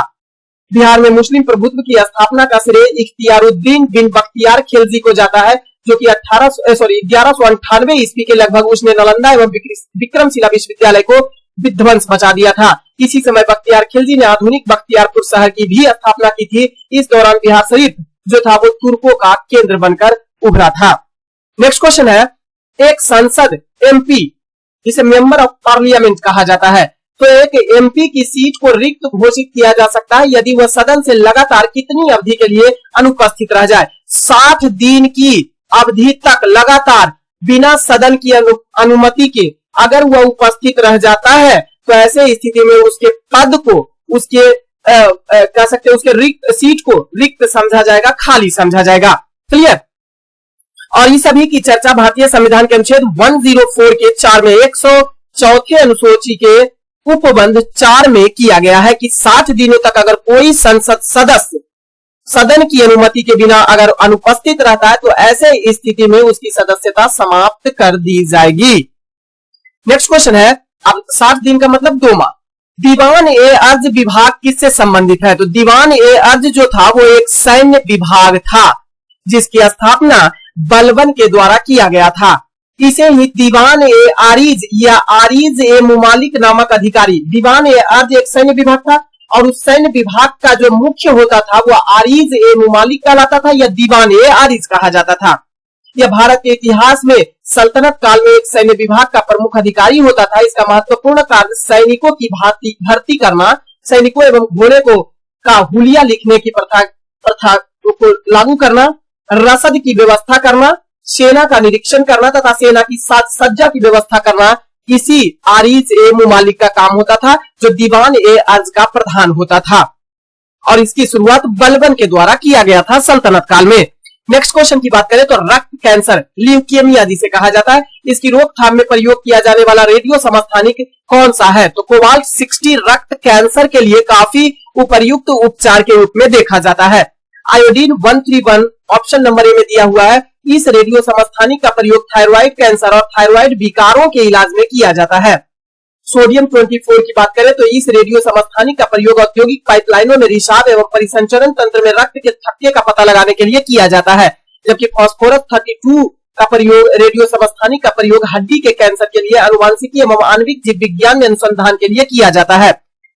बिहार में मुस्लिम प्रभुत्व की स्थापना का श्रेय इख्तियारुद्दीन बिन बख्तियार खिलजी को जाता है जो कि 1198 ईस्वी के लगभग उसने नालंदा एवं विक्रमशिला विश्वविद्यालय को विध्वंस मचा दिया था। इसी समय बख्तियार खिलजी ने आधुनिक बख्तियारपुर शहर की भी स्थापना की थी। इस दौरान बिहार शरीफ जो था वो तुर्कों का केंद्र बनकर उभरा था। नेक्स्ट क्वेश्चन है एक सांसद एमपी जिसे मेंबर ऑफ पार्लियामेंट कहा जाता है तो एक एमपी की सीट को रिक्त घोषित किया जा सकता है यदि वह सदन से लगातार कितनी अवधि के लिए अनुपस्थित रह जाए? 60 दिन की अवधि तक लगातार बिना सदन की अनुमति के अगर वह उपस्थित रह जाता है तो ऐसे स्थिति में उसके पद को उसके कह सकते हैं उसके सीट को रिक्त समझा जाएगा, खाली समझा जाएगा। क्लियर? और इस सभी की चर्चा भारतीय संविधान के अनुच्छेद 104 के 4 में 104 अनुसूची के उपबंध 4 में किया गया है कि 60 दिनों तक अगर कोई संसद सदस्य सदन की अनुमति के बिना अगर अनुपस्थित रहता है तो ऐसे स्थिति में उसकी सदस्यता समाप्त कर दी जाएगी। नेक्स्ट क्वेश्चन है अब 60 दिन का मतलब 2 माह। दीवान ए अर्ज विभाग किससे संबंधित है? तो दीवान ए अर्ज जो था वो एक सैन्य विभाग था जिसकी स्थापना बलबन के द्वारा किया गया था। इसे ही दीवान ए आरिज या आरिज ए मुमालिक नामक अधिकारी, दीवान ए अर्ज एक सैन्य विभाग था और उस सैन्य विभाग का जो मुख्य होता था वो आरिज ए मुमालिक कहलाता था या दीवान ए आरिज कहा जाता था। यह भारत के इतिहास में सल्तनत काल में एक सैन्य विभाग का प्रमुख अधिकारी होता था। इसका महत्वपूर्ण कार्य सैनिकों की भर्ती करना, सैनिकों एवं घोड़े को का हुलिया लिखने की प्रथा को लागू करना, रसद की व्यवस्था करना, सेना का निरीक्षण करना तथा सेना की साज सज्जा की व्यवस्था करना इसी आरिज ए मुमालिक का काम होता था जो दीवान ए अर्ज का प्रधान होता था और इसकी शुरुआत बलबन के द्वारा किया गया था सल्तनत काल में। नेक्स्ट क्वेश्चन की बात करें तो रक्त कैंसर ल्यूकेमिया जिसे कहा जाता है, इसकी रोकथाम में प्रयोग किया जाने वाला रेडियो समस्थानिक कौन सा है? तो कोबाल्ट 60 रक्त कैंसर के लिए काफी उपयुक्त उपचार के रूप में देखा जाता है। आयोडीन 131 ऑप्शन नंबर ए में दिया हुआ है। इस रेडियो समस्थानिक का प्रयोग थायराइड कैंसर और थायराइड विकारों के इलाज में किया जाता है। सोडियम 24 की बात करें तो इस रेडियो समस्थानिक का प्रयोग औद्योगिक पाइपलाइनों में रिसाव एवं परिसंचरण तंत्र में रक्त के थक्के का पता लगाने के लिए किया जाता है, जबकि फास्फोरस 32 का प्रयोग रेडियो समस्थानिक का प्रयोग हड्डी के कैंसर के लिए अनुवांशिकी एवं आणविक जीव विज्ञान में अनुसंधान के लिए किया जाता है।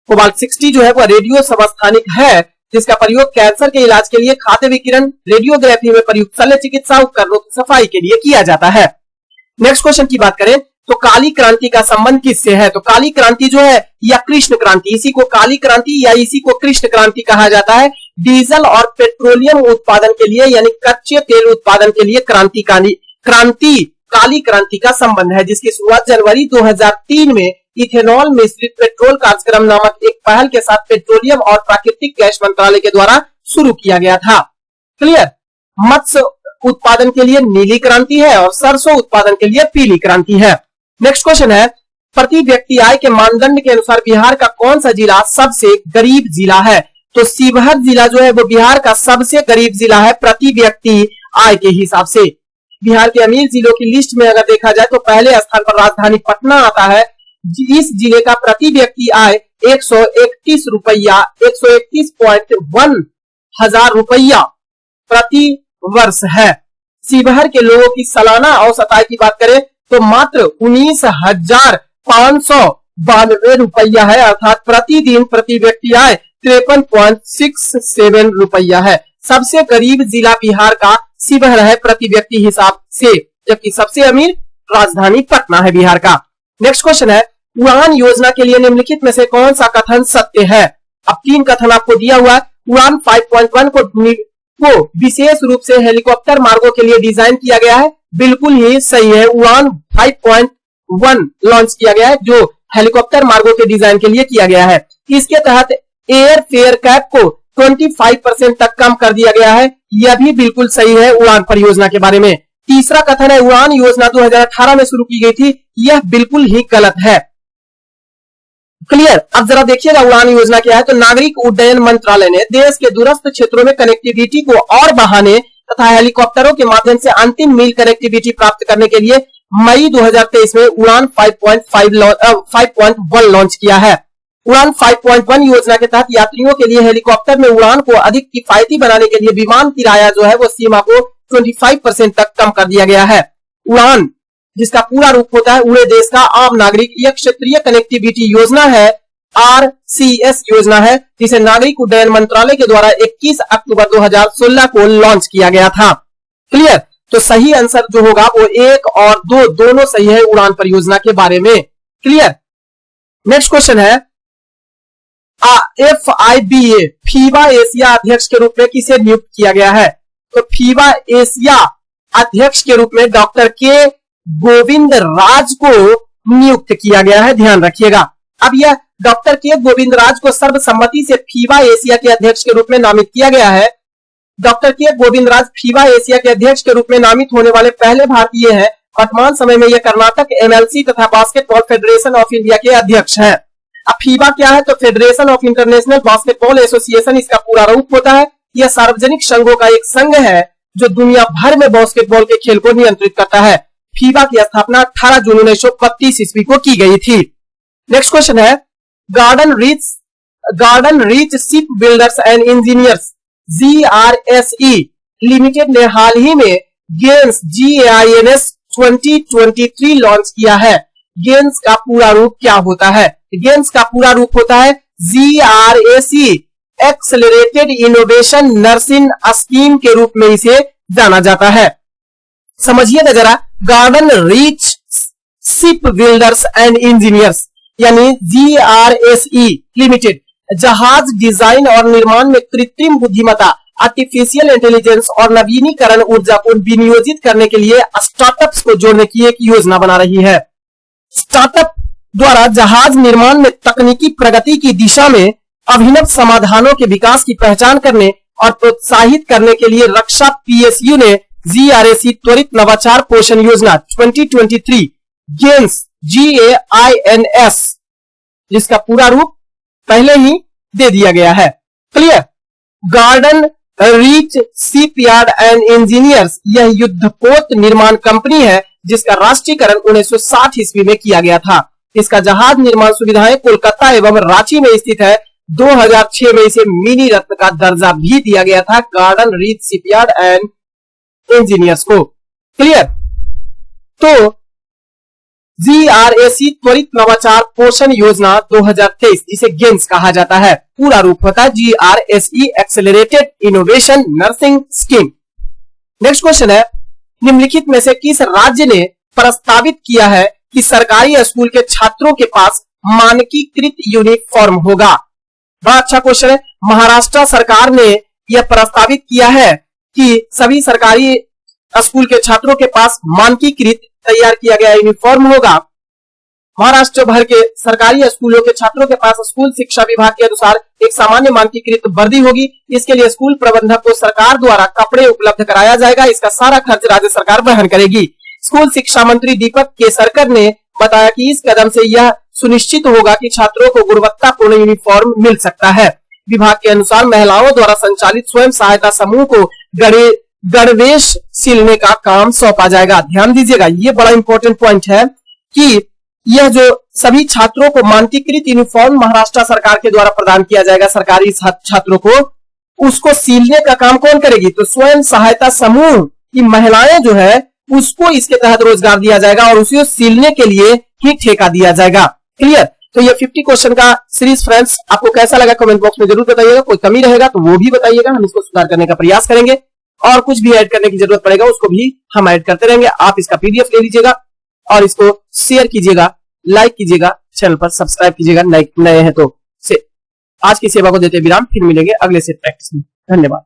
कोबाल्ट 60 जो है वह रेडियो समस्थानिक है, जिसका प्रयोग कैंसर के इलाज के लिए, खाद्य विकिरण, रेडियोग्राफी में प्रयुक्त शल्य चिकित्सा उपकरणों की सफाई के लिए किया जाता है। नेक्स्ट क्वेश्चन की बात करें तो काली क्रांति का संबंध किससे है? तो काली क्रांति जो है या कृष्ण क्रांति, इसी को काली क्रांति या इसी को कृष्ण क्रांति कहा जाता है। डीजल और पेट्रोलियम उत्पादन के लिए यानी कच्चे तेल उत्पादन के लिए क्रांति काली क्रांति का संबंध है, जिसकी शुरुआत जनवरी 2003 में इथेनॉल मिश्रित पेट्रोल कार्यक्रम नामक एक पहल के साथ पेट्रोलियम और प्राकृतिक गैस मंत्रालय के द्वारा शुरू किया गया था। क्लियर। मत्स्य उत्पादन के लिए नीली क्रांति है और सरसों उत्पादन के लिए पीली क्रांति है। नेक्स्ट क्वेश्चन है, प्रति व्यक्ति आय के मानदंड के अनुसार बिहार का कौन सा जिला सबसे गरीब जिला है? तो शिवहर जिला जो है वो बिहार का सबसे गरीब जिला है प्रति व्यक्ति आय के हिसाब से। बिहार के अमीर जिलों की लिस्ट में अगर देखा जाए तो पहले स्थान पर राजधानी पटना आता है। इस जिले का प्रति व्यक्ति आय 131 रुपया 131.1 हजार रुपया प्रति वर्ष है। शिवहर के लोगों की सालाना औसत आय की बात करें तो मात्र 19,592 रुपया है, अर्थात प्रतिदिन प्रति व्यक्ति आय 53.67 रुपया है। सबसे गरीब जिला बिहार का शिवहर है प्रति व्यक्ति हिसाब से, जबकि सबसे अमीर राजधानी पटना है बिहार का। नेक्स्ट क्वेश्चन है, उड़ान योजना के लिए निम्नलिखित में से कौन सा कथन सत्य है? अब 3 कथन आपको दिया हुआ है। उड़ान 5.1 को विशेष रूप से हेलीकॉप्टर मार्गों के लिए डिजाइन किया गया है, बिल्कुल ही सही है। उड़ान 5.1 लॉन्च किया गया है जो हेलीकॉप्टर मार्गों के डिजाइन के लिए किया गया है। इसके तहत एयर फेयर कैप को 25% तक कम कर दिया गया है, यह भी बिल्कुल सही है उड़ान परियोजना के बारे में। तीसरा कथन है, उड़ान योजना 2018 में शुरू की गई थी, यह बिल्कुल ही गलत है। क्लियर। अब जरा देखिएगा उड़ान योजना क्या है। तो नागरिक उड्डयन मंत्रालय ने देश के दूरस्थ क्षेत्रों में कनेक्टिविटी को और बढ़ाने तथा हेलीकॉप्टरों के माध्यम से अंतिम मील कनेक्टिविटी प्राप्त करने के लिए मई 2023 में उड़ान 5.1 लॉन्च किया है। उड़ान 5.1 योजना के तहत यात्रियों के लिए हेलीकॉप्टर में उड़ान को अधिक किफायती बनाने के लिए विमान किराया जो है वो सीमा को 25% तक कम कर दिया गया है। उड़ान जिसका पूरा रूप होता है उड़े देश का आम नागरिक, यह क्षेत्रीय कनेक्टिविटी योजना है, RCS योजना है, जिसे नागरिक उड्डयन मंत्रालय के द्वारा 21 अक्टूबर 2016 को लॉन्च किया गया था। क्लियर। तो सही आंसर जो होगा वो 1 और 2 दोनों सही है उड़ान परियोजना के बारे में। क्लियर। नेक्स्ट क्वेश्चन है, FIBA फीबा एशिया अध्यक्ष के रूप में किसे नियुक्त किया गया है? तो फीबा एशिया अध्यक्ष के रूप में डॉक्टर के गोविंद राज को नियुक्त किया गया है, ध्यान रखिएगा। अब यह डॉक्टर के गोविंद राज को सर्वसम्मति से फीबा एशिया के अध्यक्ष के रूप में नामित किया गया है। डॉक्टर के गोविंद राज फीबा एशिया के अध्यक्ष के रूप में नामित होने वाले पहले भारतीय हैं। वर्तमान समय में यह कर्नाटक MLC तथा बास्केटबॉल फेडरेशन ऑफ इंडिया के अध्यक्ष हैं। अब फीबा क्या है? तो federation of international basketball association इसका पूरा रूप होता है। यह सार्वजनिक संघों का एक संघ है जो दुनिया भर में बास्केटबॉल के खेल को नियंत्रित करता है। फीबा की स्थापना 18 जून 1932 ईस्वी को की गई थी। नेक्स्ट क्वेश्चन है, garden reach ship builders and engineers GRSE limited ने हाल ही में गेन्स GAINS 2023 लॉन्च किया है। गेन्स का पूरा रूप क्या होता है? गेन्स का पूरा रूप होता है GRAC accelerated innovation nursing scheme के रूप में इसे जाना जाता है। समझिएगा जरा, garden reach ship builders and engineers यानी GRSE लिमिटेड जहाज डिजाइन और निर्माण में कृत्रिम बुद्धिमत्ता, आर्टिफिशियल इंटेलिजेंस और नवीनीकरण ऊर्जा को विनियोजित करने के लिए स्टार्टअप्स को जोड़ने की एक योजना बना रही है। स्टार्टअप द्वारा जहाज निर्माण में तकनीकी प्रगति की दिशा में अभिनव समाधानों के विकास की पहचान करने और प्रोत्साहित करने के लिए रक्षा पीएसयू ने जीआरएसी त्वरित नवाचार पोषण योजना 2023 गेन्स GAINS जिसका पूरा रूप पहले ही दे दिया गया है। Clear. Garden reach shipyard and engineers, यह युद्धपोत निर्माण कंपनी है जिसका राष्ट्रीयकरण 1960 ईस्वी में किया गया था। इसका जहाज निर्माण सुविधाएं कोलकाता एवं रांची में स्थित है। 2006 में इसे मिनी रत्न का दर्जा भी दिया गया था, garden reach shipyard and engineers को। क्लियर। तो जीआरएसी त्वरित नवाचार पोषण योजना 2023 जिसे गेन्स कहा जाता है, पूरा रूप होता है GRSE accelerated innovation nursing scheme. Next question है, निम्नलिखित में से किस राज्य ने प्रस्तावित किया है कि सरकारी स्कूल के छात्रों के पास मानकीकृत यूनिफॉर्म होगा? बड़ा अच्छा क्वेश्चन है। महाराष्ट्र सरकार ने यह प्रस्तावित किया है कि सभी सरकारी स्कूल के छात्रों के पास मानकीकृत तैयार किया गया यूनिफॉर्म होगा। महाराष्ट्र भर के सरकारी स्कूलों के छात्रों के पास स्कूल शिक्षा विभाग के अनुसार एक सामान्य मानकीकृत वर्दी होगी। इसके लिए स्कूल प्रबंधक को सरकार द्वारा कपड़े उपलब्ध कराया जाएगा। इसका सारा खर्च राज्य सरकार वहन करेगी। स्कूल शिक्षा मंत्री दीपक केसरकर ने बताया कि इस कदम से यह सुनिश्चित होगा कि छात्रों को गुणवत्तापूर्ण यूनिफॉर्म मिल सकता है। विभाग के अनुसार महिलाओं द्वारा संचालित स्वयं सहायता समूह को गणवेश सिलने का काम सौंपा जाएगा। ध्यान दीजिएगा, ये बड़ा इंपॉर्टेंट पॉइंट है कि यह जो सभी छात्रों को मानकीकृत यूनिफॉर्म महाराष्ट्र सरकार के द्वारा प्रदान किया जाएगा सरकारी छात्रों को, उसको सिलने का काम कौन करेगी? तो स्वयं सहायता समूह की महिलाएं जो है उसको इसके तहत रोजगार दिया जाएगा और उसे सिलने के लिए ही ठेका दिया जाएगा। क्लियर। तो ये 50 क्वेश्चन का सीरीज फ्रेंड्स आपको कैसा लगा कमेंट बॉक्स में जरूर बताइएगा। कोई कमी रहेगा तो वो भी बताइएगा, हम इसको सुधार करने का प्रयास करेंगे और कुछ भी ऐड करने की जरूरत पड़ेगा उसको भी हम ऐड करते रहेंगे। आप इसका पीडीएफ ले लीजिएगा और इसको शेयर कीजिएगा, लाइक कीजिएगा, चैनल पर सब्सक्राइब कीजिएगा नए हैं तो। आज की सेवा को देते विराम, फिर मिलेंगे अगले सेट प्रैक्टिस में। धन्यवाद।